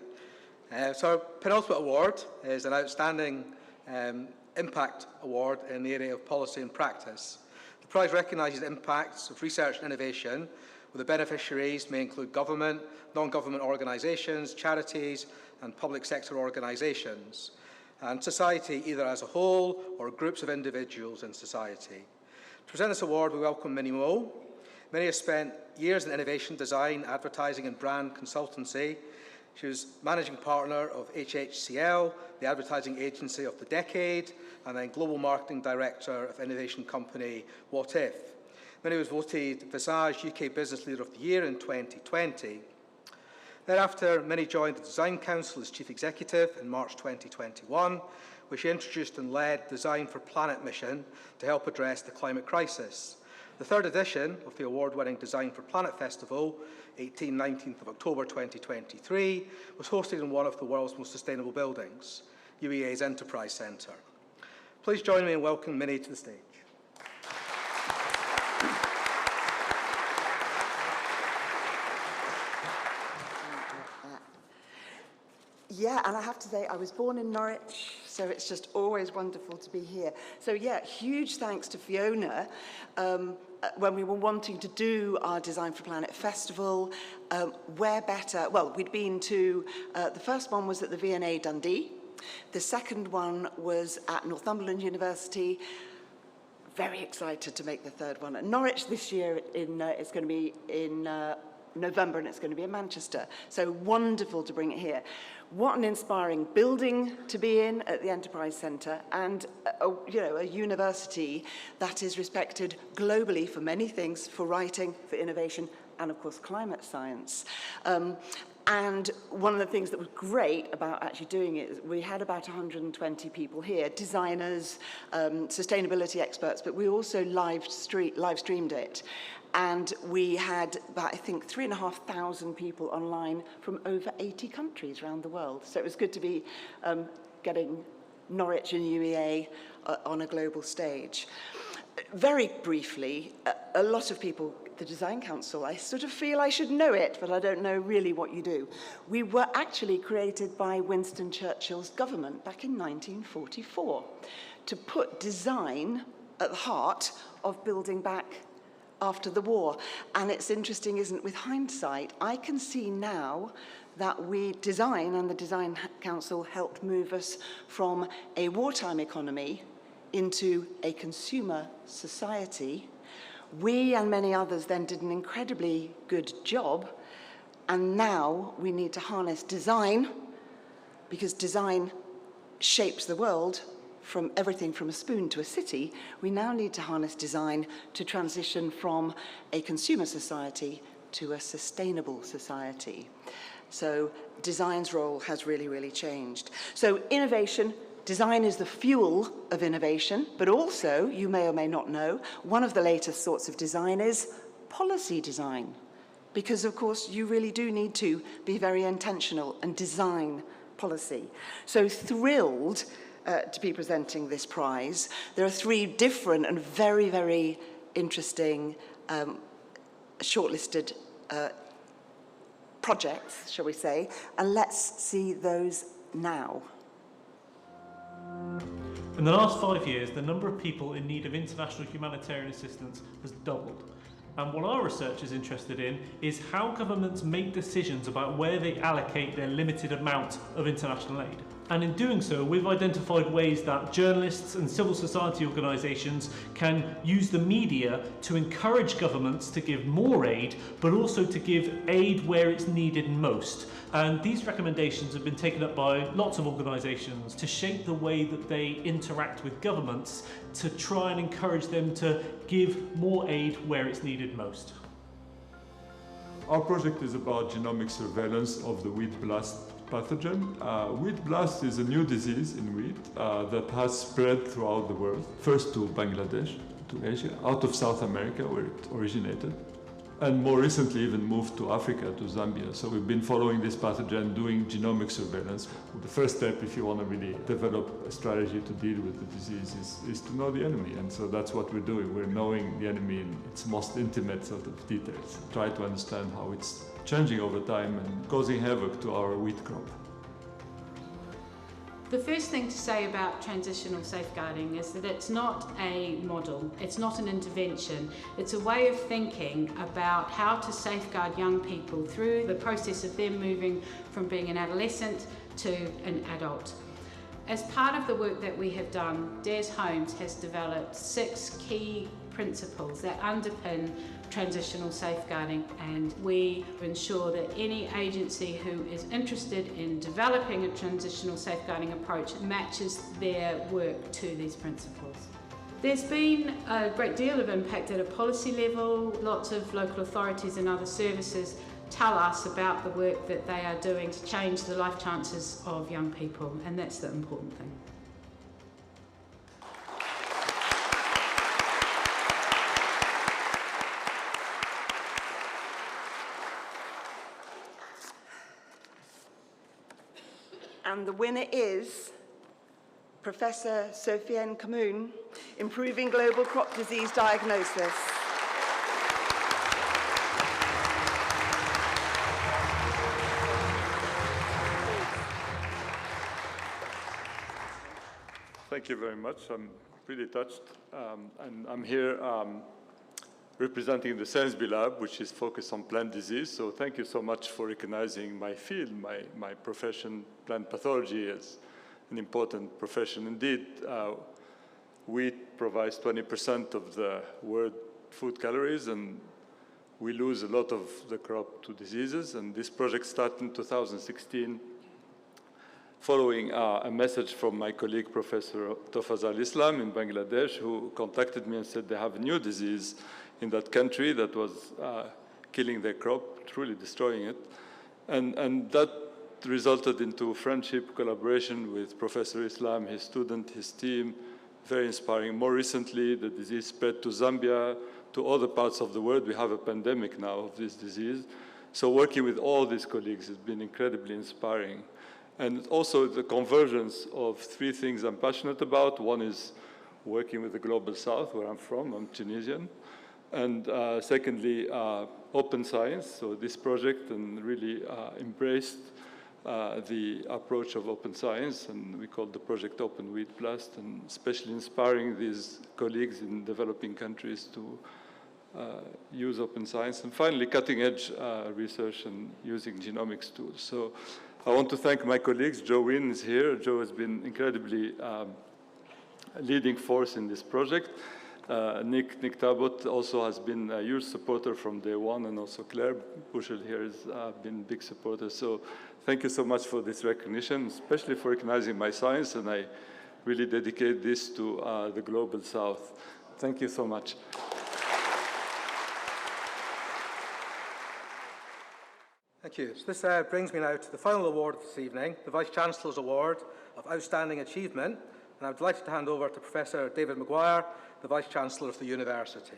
Speaker 1: So our penultimate award is an Outstanding Impact Award in the area of policy and practice. The prize recognises the impacts of research and innovation, where the beneficiaries may include government, non-government organisations, charities and public sector organisations, and society either as a whole or groups of individuals in society. To present this award, we welcome Minnie Moe. Minnie has spent years in innovation, design, advertising and brand consultancy. She was managing partner of HHCL, the advertising agency of the decade, and then global marketing director of innovation company What If. Minnie was voted Visage UK Business Leader of the Year in 2020. Thereafter, Minnie joined the Design Council as Chief Executive in March 2021, where she introduced and led Design for Planet mission to help address the climate crisis. The third edition of the award-winning Design for Planet Festival, 18-19th of October 2023, was hosted in one of the world's most sustainable buildings, UEA's Enterprise Centre. Please join me in welcoming Minnie to the stage.
Speaker 9: Yeah, and I have to say, I was born in Norwich, so it's just always wonderful to be here. So yeah, huge thanks to Fiona. When we were wanting to do our Design for Planet Festival, where better? Well, we'd been to, the first one was at the V&A Dundee. The second one was at Northumberland University. Very excited to make the third one at Norwich this year. It's going to be in November, and it's going to be in Manchester. So wonderful to bring it here. What an inspiring building to be in at the Enterprise Centre, and a university that is respected globally for many things, for writing, for innovation, and of course climate science. And one of the things that was great about actually doing it is we had about 120 people here, designers, sustainability experts, but we also live streamed it. And we had about, I think, 3,500 people online from over 80 countries around the world. So it was good to be getting Norwich and UEA on a global stage. Very briefly, a lot of people, the Design Council, I sort of feel I should know it, but I don't know really what you do. We were actually created by Winston Churchill's government back in 1944 to put design at the heart of building back after the war. And it's interesting, isn't it, with hindsight, I can see now that design and the Design Council helped move us from a wartime economy into a consumer society. We and many others then did an incredibly good job, and now we need to harness design, because design shapes the world from everything from a spoon to a city. We now need to harness design to transition from a consumer society to a sustainable society. So design's role has really, really changed. So innovation, design is the fuel of innovation, but also, you may or may not know, one of the latest sorts of design is policy design. Because of course, you really do need to be very intentional and design policy. So thrilled to be presenting this prize. There are 3 different and very, very interesting shortlisted projects, shall we say, and let's see those now.
Speaker 10: In the last 5 years, the number of people in need of international humanitarian assistance has doubled. And what our research is interested in is how governments make decisions about where they allocate their limited amount of international aid. And in doing so, we've identified ways that journalists and civil society organisations can use the media to encourage governments to give more aid, but also to give aid where it's needed most. And these recommendations have been taken up by lots of organisations to shape the way that they interact with governments to try and encourage them to give more aid where it's needed most.
Speaker 12: Our project is about genomic surveillance of the wheat blast pathogen. Wheat blast is a new disease in wheat that has spread throughout the world, first to Bangladesh, to Asia, out of South America where it originated, and more recently even moved to Africa, to Zambia. So we've been following this pathogen, doing genomic surveillance. The first step, if you want to really develop a strategy to deal with the disease, is to know the enemy. And so that's what we're doing. We're knowing the enemy in its most intimate sort of details. Try to understand how it's changing over time and causing havoc to our wheat crop.
Speaker 13: The first thing to say about transitional safeguarding is that it's not a model, it's not an intervention, it's a way of thinking about how to safeguard young people through the process of them moving from being an adolescent to an adult. As part of the work that we have done, Des Holmes has developed 6 key principles that underpin transitional safeguarding, and we ensure that any agency who is interested in developing a transitional safeguarding approach matches their work to these principles. There's been a great deal of impact at a policy level. Lots of local authorities and other services tell us about the work that they are doing to change the life chances of young people, and that's the important thing.
Speaker 9: And the winner is Professor Sofiane Kamoun, Improving Global Crop Disease Diagnosis.
Speaker 12: Thank you very much. I'm really touched. And I'm here representing the Sainsbury Lab, which is focused on plant disease. So thank you so much for recognizing my field, my profession, plant pathology, as an important profession indeed. Wheat provides 20% of the world food calories, and we lose a lot of the crop to diseases. And this project started in 2016, following a message from my colleague, Professor Tofazal Islam in Bangladesh, who contacted me and said they have a new disease in that country that was killing their crop, truly destroying it. And that resulted into friendship, collaboration with Professor Islam, his student, his team, very inspiring. More recently, the disease spread to Zambia, to other parts of the world. We have a pandemic now of this disease. So working with all these colleagues has been incredibly inspiring. And also the convergence of three things I'm passionate about. One is working with the Global South, where I'm from. I'm Tunisian. And secondly, open science. So this project and really embraced the approach of open science, and we call the project Open Wheat Blast, and especially inspiring these colleagues in developing countries to use open science. And finally, cutting-edge research and using genomics tools. So I want to thank my colleagues. Joe Wynn is here. Joe has been incredibly a leading force in this project. Nick Tabot also has been a huge supporter from day one, and also Claire Bushel here has been a big supporter. So thank you so much for this recognition, especially for recognizing my science, and I really dedicate this to the Global South. Thank you so much.
Speaker 1: Thank you. So this brings me now to the final award this evening, the Vice-Chancellor's Award of Outstanding Achievement, and I'm delighted to hand over to Professor David Maguire, the Vice-Chancellor of the University.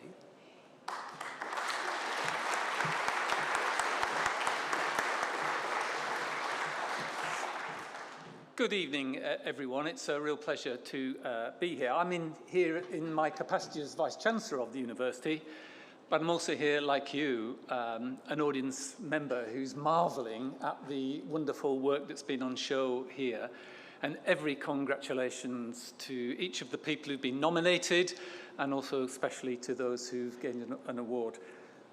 Speaker 21: Good evening, everyone. It's a real pleasure to be here. I'm here in my capacity as Vice-Chancellor of the University, but I'm also here, like you, an audience member who's marvelling at the wonderful work that's been on show here. And every congratulations to each of the people who've been nominated, and also especially to those who've gained an award.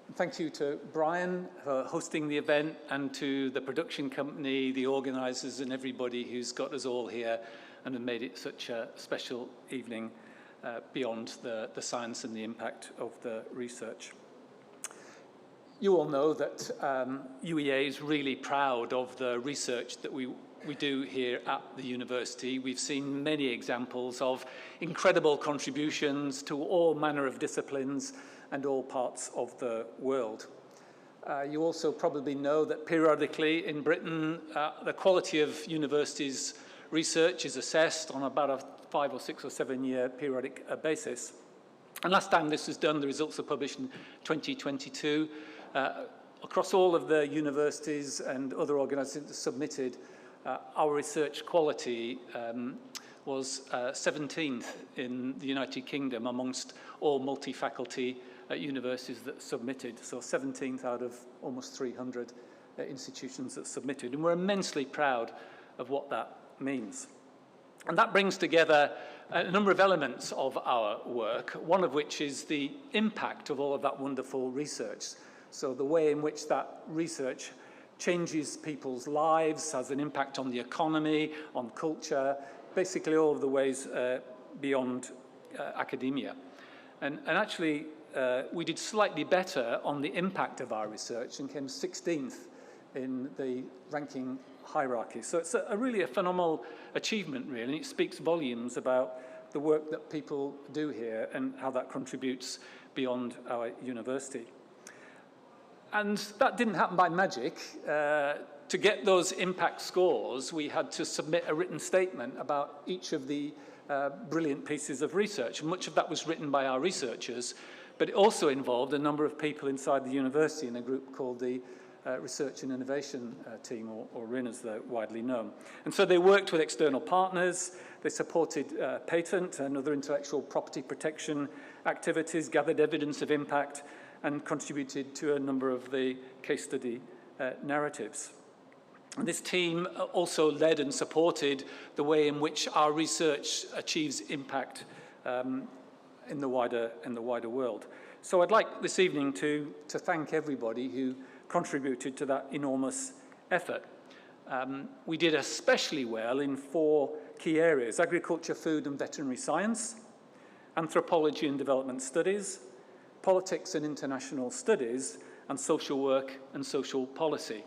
Speaker 21: And thank you to Brian for hosting the event, and to the production company, the organisers, and everybody who's got us all here and have made it such a special evening beyond the science and the impact of the research. You all know that UEA is really proud of the research that we do here at the university. We've seen many examples of incredible contributions to all manner of disciplines and all parts of the world. You also probably know that periodically in Britain, the quality of universities' research is assessed on about a 5 or 6 or 7 year periodic basis. And last time this was done, the results were published in 2022. Across all of the universities and other organisations submitted, our research quality was 17th in the United Kingdom amongst all multi-faculty universities that submitted. So 17th out of almost 300 institutions that submitted. And we're immensely proud of what that means. And that brings together a number of elements of our work, one of which is the impact of all of that wonderful research. So the way in which that research changes people's lives, has an impact on the economy, on culture, basically all of the ways beyond academia. And actually, we did slightly better on the impact of our research and came 16th in the ranking hierarchy. So it's really a phenomenal achievement, really, and it speaks volumes about
Speaker 11: the work that people do here and how that contributes beyond our university. And that didn't happen by magic. To get those impact scores, we had to submit a written statement about each of the brilliant pieces of research. And much of that was written by our researchers, but it also involved a number of people inside the university in a group called the Research and Innovation Team, or RIN as they're widely known. And so they worked with external partners, they supported patent and other intellectual property protection activities, gathered evidence of impact, and contributed to a number of the case study narratives. And this team also led and supported the way in which our research achieves impact in the wider world. So I'd like this evening to thank everybody who contributed to that enormous effort. We did especially well in 4 key areas: agriculture, food and veterinary science, anthropology and development studies, politics and international studies, and social work and social policy.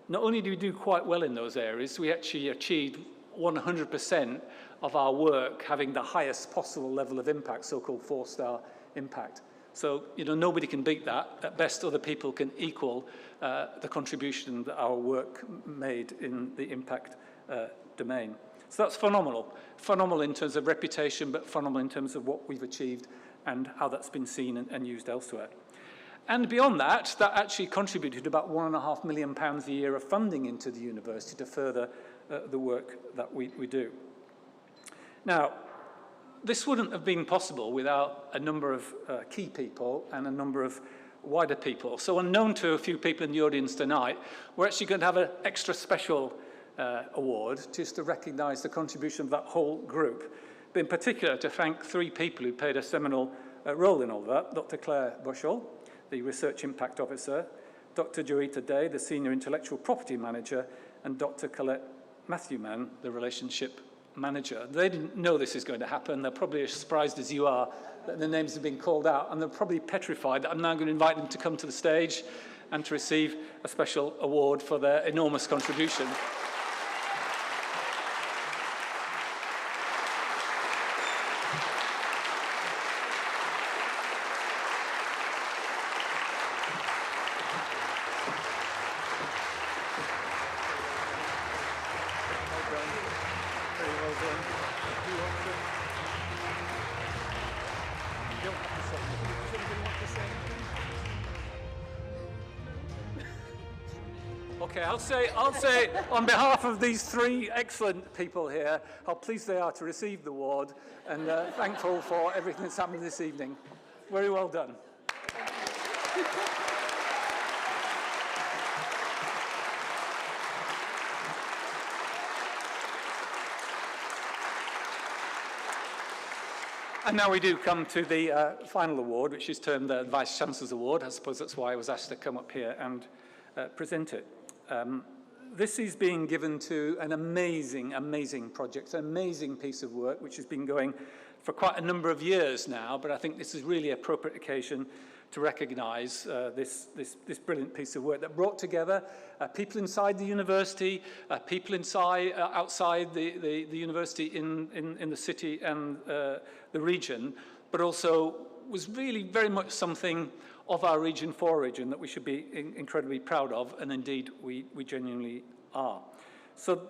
Speaker 11: Not only did we do quite well in those areas, we actually achieved 100% of our work having the highest possible level of impact, so-called 4-star impact. So, you know, nobody can beat that. At best, other people can equal the contribution that our work made in the impact domain. So that's phenomenal. Phenomenal in terms of reputation, but phenomenal in terms of what we've achieved and how that's been seen and used elsewhere. And beyond that, that actually contributed about £1.5 million a year of funding into the university to further the work that we do. Now, this wouldn't have been possible without a number of key people and a number of wider people. So unknown to a few people in the audience tonight, we're actually going to have an extra special award just to recognise the contribution of that whole group, but in particular to thank 3 people who played a seminal role in all that: Dr. Claire Bushell, the Research Impact Officer, Dr. Joita Day, the Senior Intellectual Property Manager, and Dr. Colette Matthewman, the Relationship Manager. They didn't know this is going to happen. They're probably as surprised as you are that the names have been called out, and they're probably petrified that I'm now going to invite them to come to the stage and to receive a special award for their enormous contribution. Okay, I'll say on behalf of these 3 excellent people here, how pleased they are to receive the award and thankful for everything that's happened this evening. Very well done. And now we do come to the final award, which is termed the Vice Chancellor's Award. I suppose that's why I was asked to come up here and present it. This is being given to an amazing, amazing project, an amazing piece of work, which has been going for quite a number of years now, but I think this is really an appropriate occasion to recognise this brilliant piece of work that brought together people inside the university, people outside the university in the city and the region, but also was really very much something of our region for region that we should be incredibly proud of, and indeed we genuinely are. So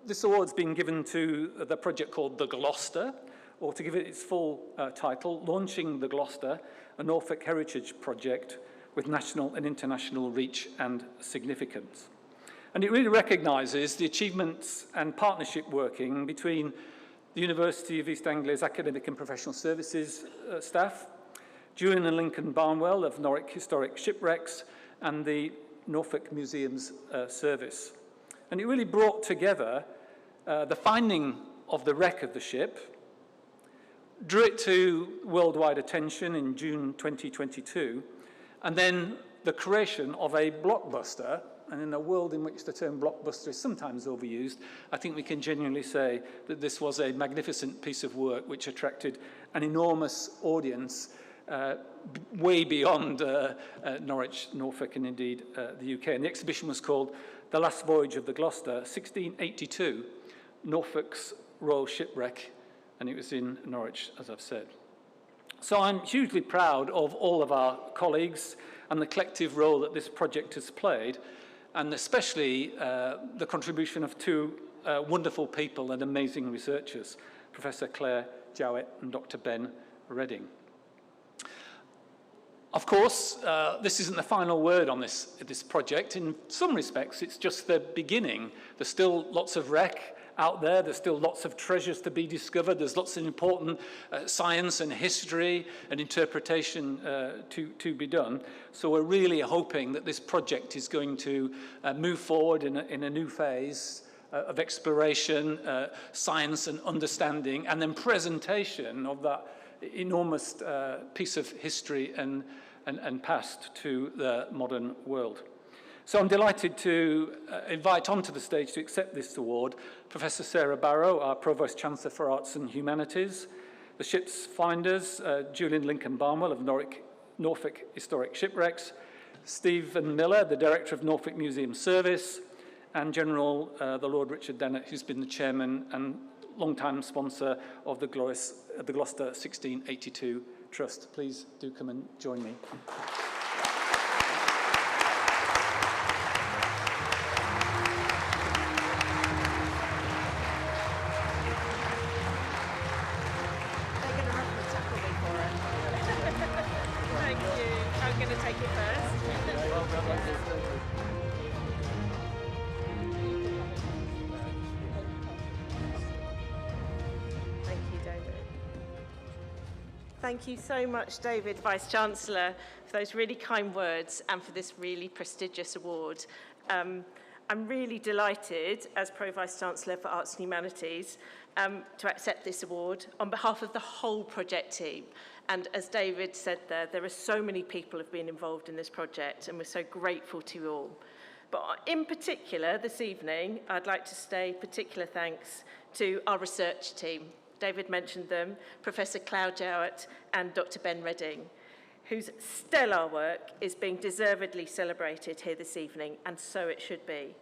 Speaker 11: this award's been given to the project called the Gloucester, or to give it its full title, Launching the Gloucester, a Norfolk Heritage Project with national and international reach and significance. And it really recognises the achievements and partnership working between the University of East Anglia's academic and professional services staff, Julian and Lincoln Barnwell of Norwich Historic Shipwrecks, and the Norfolk Museums Service. And it really brought together the finding of the wreck of the ship, drew it to worldwide attention in June 2022, and then the creation of a blockbuster. And in a world in which the term blockbuster is sometimes overused, I think we can genuinely say that this was a magnificent piece of work which attracted an enormous audience way beyond Norwich, Norfolk, and indeed the UK. And the exhibition was called The Last Voyage of the Gloucester, 1682, Norfolk's Royal Shipwreck and it was in Norwich, as I've said. So I'm hugely proud of all of our colleagues and the collective role that this project has played, and especially the contribution of two wonderful people and amazing researchers, Professor Claire Jowett and Dr. Ben Redding. Of course, this isn't the final word on this project. In some respects, it's just the beginning. There's still lots of wreck out there. There's still lots of treasures to be discovered. There's lots of important science and history and interpretation to be done. So we're really hoping that this project is going to move forward in a new phase of exploration, science and understanding, and then presentation of that enormous piece of history and past to the modern world. So I'm delighted to invite onto the stage to accept this award Professor Sarah Barrow, our Provost Chancellor for Arts and Humanities, the ship's finders, Julian Lincoln Barnwell of Norfolk Historic Shipwrecks, Stephen Miller, the Director of Norfolk Museum Service, and General the Lord Richard Dennett, who's been the Chairman and long-time sponsor of the Gloucester 1682 Trust. Please do come and join me.
Speaker 2: Thank you. I'm going to take it first. Thank you, David. Thank you so much, David, Vice-Chancellor, for those really kind words and for this really prestigious award. I'm really delighted, as Pro-Vice-Chancellor for Arts and Humanities, to accept this award on behalf of the whole project team. And as David said there are so many people who have been involved in this project, and we're so grateful to you all. But in particular, this evening, I'd like to say particular thanks to our research team. David mentioned them, Professor Claire Jowett and Dr. Ben Redding, whose stellar work is being deservedly celebrated here this evening, and so it should be.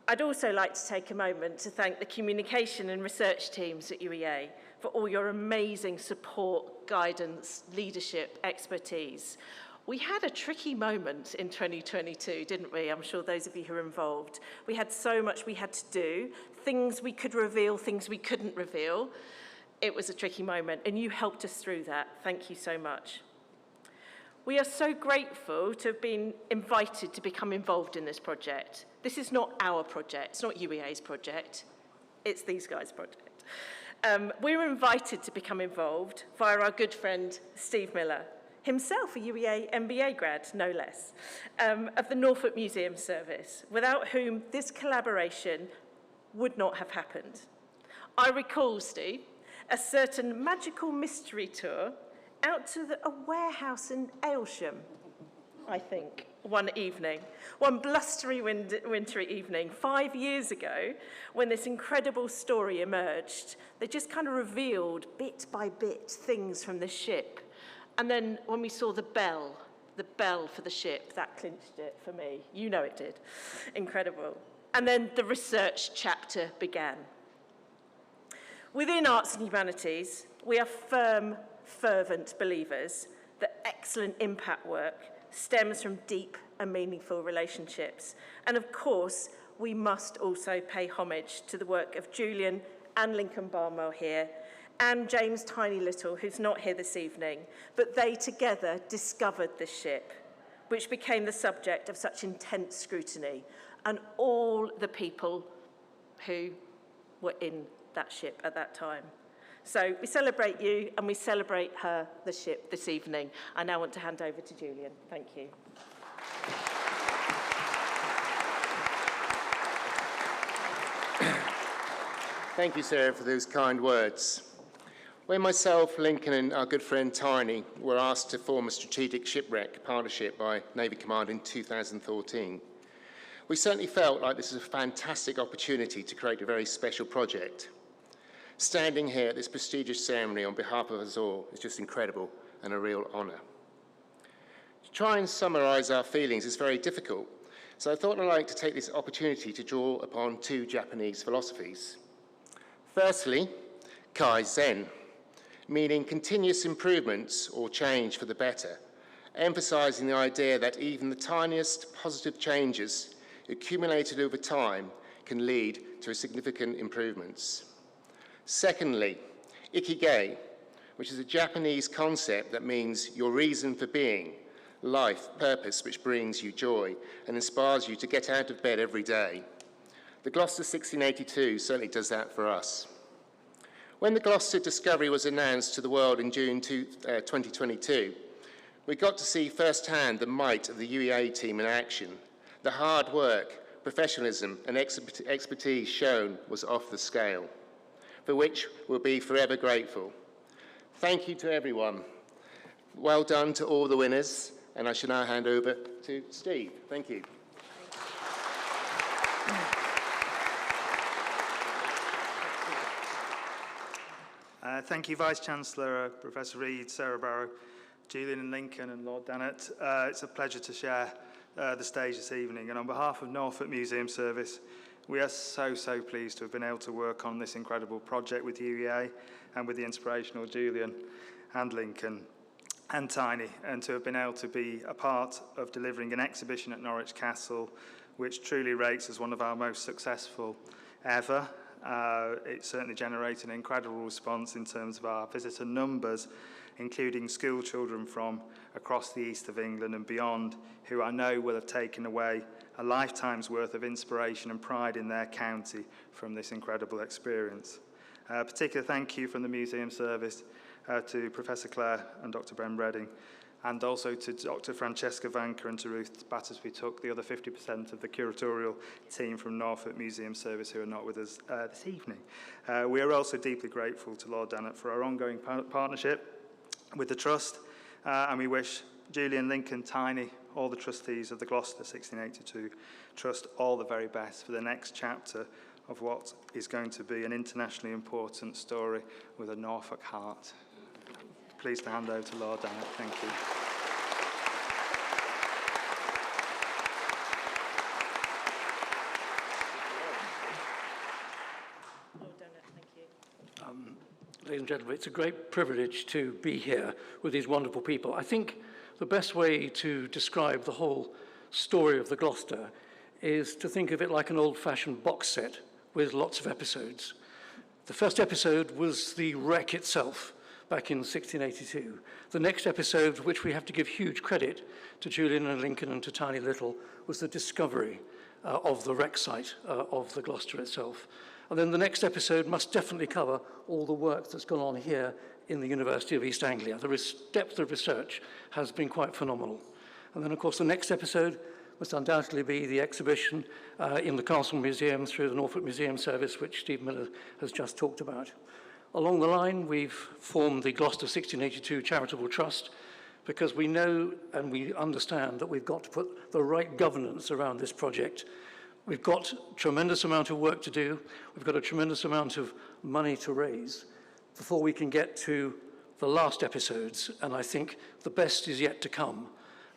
Speaker 2: I'd also like to take a moment to thank the communication and research teams at UEA for all your amazing support, guidance, leadership, expertise. We had a tricky moment in 2022, didn't we? I'm sure those of you who are involved. We had so much we had to do, things we could reveal, things we couldn't reveal. It was a tricky moment, and you helped us through that. Thank you so much. We are so grateful to have been invited to become involved in this project. This is not our project, it's not UEA's project, it's these guys' project. We were invited to become involved via our good friend Steve Miller, himself a UEA MBA grad, no less, of the Norfolk Museum Service, without whom this collaboration would not have happened. I recall, Steve, a certain magical mystery tour out to a warehouse in Aylsham, I think, one evening, one blustery wintry evening 5 years ago, when this incredible story emerged. They just kind of revealed bit by bit things from the ship. And then when we saw the bell for the ship, that clinched it for me. You know it did. Incredible. And then the research chapter began. Within Arts and Humanities, we are firm, fervent believers that excellent impact work stems from deep and meaningful relationships. And of course, we must also pay homage to the work of Julian and Lincoln Barnwell here, and James Tiny Little, who's not here this evening, but they together discovered this ship, which became the subject of such intense scrutiny, and all the people who were in that ship at that time. So we celebrate you and we celebrate her, the ship, this evening. I now want to hand over to Julian. Thank you.
Speaker 14: Thank you, Sarah, for those kind words. When myself, Lincoln, and our good friend Tiny were asked to form a strategic shipwreck partnership by Navy Command in 2014, we certainly felt like this was a fantastic opportunity to create a very special project. Standing here at this prestigious ceremony on behalf of us all is just incredible and a real honour. To try and summarise our feelings is very difficult, so I thought I'd like to take this opportunity to draw upon two Japanese philosophies. Firstly, Kaizen, meaning continuous improvements or change for the better, emphasising the idea that even the tiniest positive changes accumulated over time can lead to significant improvements. Secondly, Ikigai, which is a Japanese concept that means your reason for being, life, purpose, which brings you joy and inspires you to get out of bed every day. The Gloucester 1682 certainly does that for us. When the Gloucester discovery was announced to the world in June 2022, we got to see firsthand the might of the UEA team in action. The hard work, professionalism and expertise shown was off the scale, for which we'll be forever grateful. Thank you to everyone. Well done to all the winners, and I shall now hand over to Steve. Thank you.
Speaker 15: Thank you, Vice-Chancellor, Professor Reid, Sarah Barrow, Julian and Lincoln and Lord Dannett. It's a pleasure to share the stage this evening, and on behalf of Norfolk Museum Service, we are so pleased to have been able to work on this incredible project with UEA and with the inspirational Julian and Lincoln and Tiny, and to have been able to be a part of delivering an exhibition at Norwich Castle, which truly rates as one of our most successful ever. It certainly generated an incredible response in terms of our visitor numbers, including school children from across the east of England and beyond, who I know will have taken away a lifetime's worth of inspiration and pride in their county from this incredible experience. A particular thank you from the Museum Service to Professor Clare and Dr. Ben Redding, and also to Dr. Francesca Vanker and to Ruth Battersby-Took, the other 50% of the curatorial team from Norfolk Museum Service who are not with us this evening. We are also deeply grateful to Lord Dannett for our ongoing partnership with the Trust, and we wish Julian, Lincoln, Tiny, all the trustees of the Gloucester 1682 Trust all the very best for the next chapter of what is going to be an internationally important story with a Norfolk heart. Pleased to hand over to Lord Dannett. Thank you.
Speaker 17: Ladies and gentlemen, it's a great privilege to be here with these wonderful people. I think the best way to describe the whole story of the Gloucester is to think of it like an old-fashioned box set with lots of episodes. The first episode was the wreck itself back in 1682. The next episode, which we have to give huge credit to Julian and Lincoln and to Tiny Little, was the discovery of the wreck site of the Gloucester itself. And then the next episode must definitely cover all the work that's gone on here in the University of East Anglia. The depth of research has been quite phenomenal. And then, of course, the next episode must undoubtedly be the exhibition in the Castle Museum through the Norfolk Museum Service, which Steve Miller has just talked about. Along the line, we've formed the Gloucester 1682 Charitable Trust because we know and we understand that we've got to put the right governance around this project. We've got a tremendous amount of work to do. We've got a tremendous amount of money to raise before we can get to the last episodes, and I think the best is yet to come.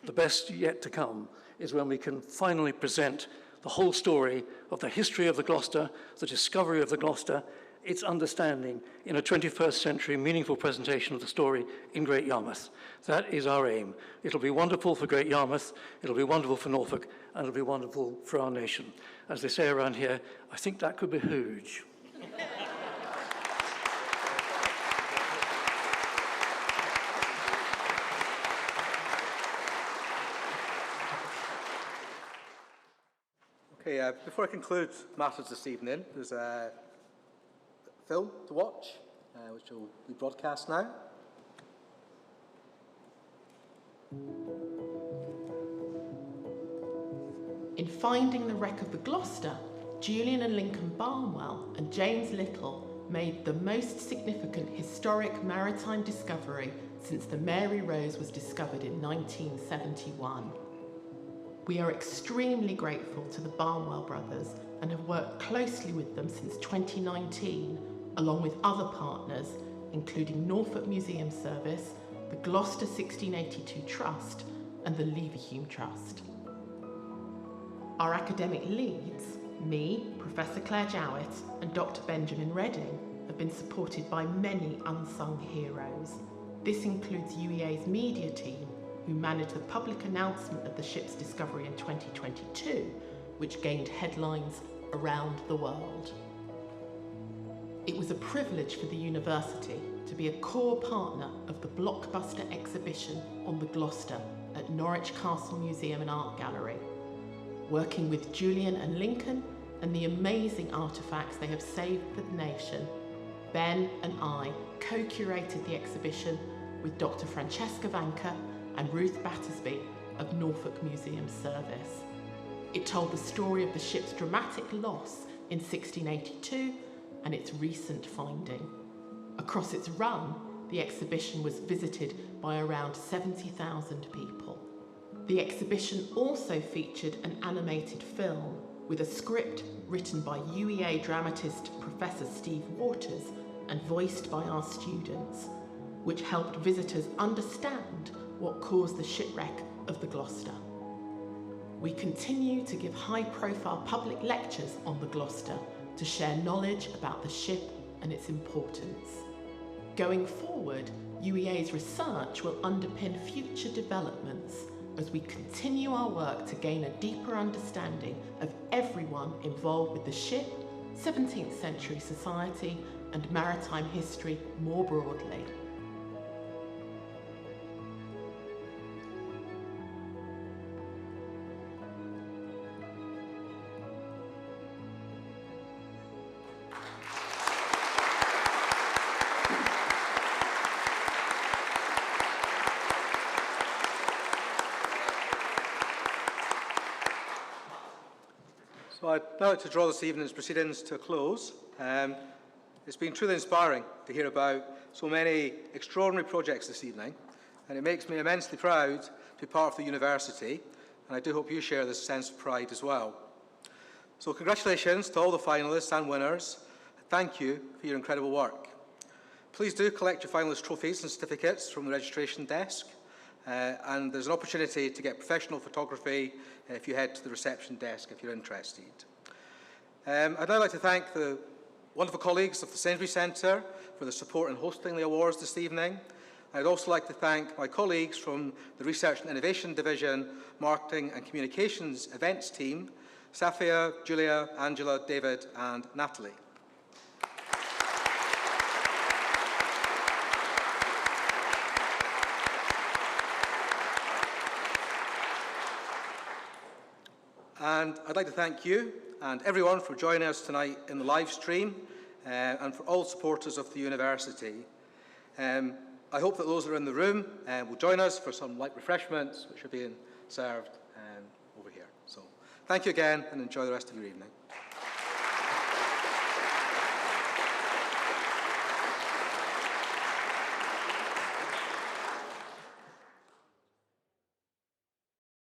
Speaker 17: The best yet to come is when we can finally present the whole story of the history of the Gloucester, the discovery of the Gloucester, its understanding in a 21st century meaningful presentation of the story in Great Yarmouth. That is our aim. It'll be wonderful for Great Yarmouth, it'll be wonderful for Norfolk, and it'll be wonderful for our nation. As they say around here, I think that could be huge.
Speaker 1: Okay, before I conclude matters this evening, there's a film to watch, which will be broadcast now.
Speaker 18: In finding the wreck of the Gloucester, Julian and Lincoln Barnwell and James Little made the most significant historic maritime discovery since the Mary Rose was discovered in 1971. We are extremely grateful to the Barnwell brothers and have worked closely with them since 2019, along with other partners, including Norfolk Museum Service, the Gloucester 1682 Trust, and the Leverhulme Trust. Our academic leads, me, Professor Clare Jowett, and Dr. Benjamin Redding, have been supported by many unsung heroes. This includes UEA's media team, who managed the public announcement of the ship's discovery in 2022, which gained headlines around the world. It was a privilege for the university to be a core partner of the blockbuster exhibition on the Gloucester at Norwich Castle Museum and Art Gallery, working with Julian and Lincoln and the amazing artefacts they have saved for the nation. Ben and I co-curated the exhibition with Dr. Francesca Vanker and Ruth Battersby of Norfolk Museum Service. It told the story of the ship's dramatic loss in 1682 and its recent finding. Across its run, the exhibition was visited by around 70,000 people. The exhibition also featured an animated film with a script written by UEA dramatist Professor Steve Waters and voiced by our students, which helped visitors understand what caused the shipwreck of the Gloucester. We continue to give high-profile public lectures on the Gloucester to share knowledge about the ship and its importance. Going forward, UEA's research will underpin future developments as we continue our work to gain a deeper understanding of everyone involved with the ship, 17th century society, and maritime history more broadly.
Speaker 1: So I'd now like to draw this evening's proceedings to a close. It's been truly inspiring to hear about so many extraordinary projects this evening, and it makes me immensely proud to be part of the university, and I do hope you share this sense of pride as well. So congratulations to all the finalists and winners. Thank you for your incredible work. Please do collect your finalist trophies and certificates from the registration desk, and there's an opportunity to get professional photography if you head to the reception desk if you're interested. I'd now like to thank the wonderful colleagues of the Sainsbury Centre for the support in hosting the awards this evening. I'd also like to thank my colleagues from the Research and Innovation Division, Marketing and Communications Events team, Safia, Julia, Angela, David and Natalie. And I'd like to thank you and everyone for joining us tonight in the live stream and for all supporters of the university. I hope that those that are in the room will join us for some light refreshments which are being served over here. So thank you again and enjoy the rest of your evening.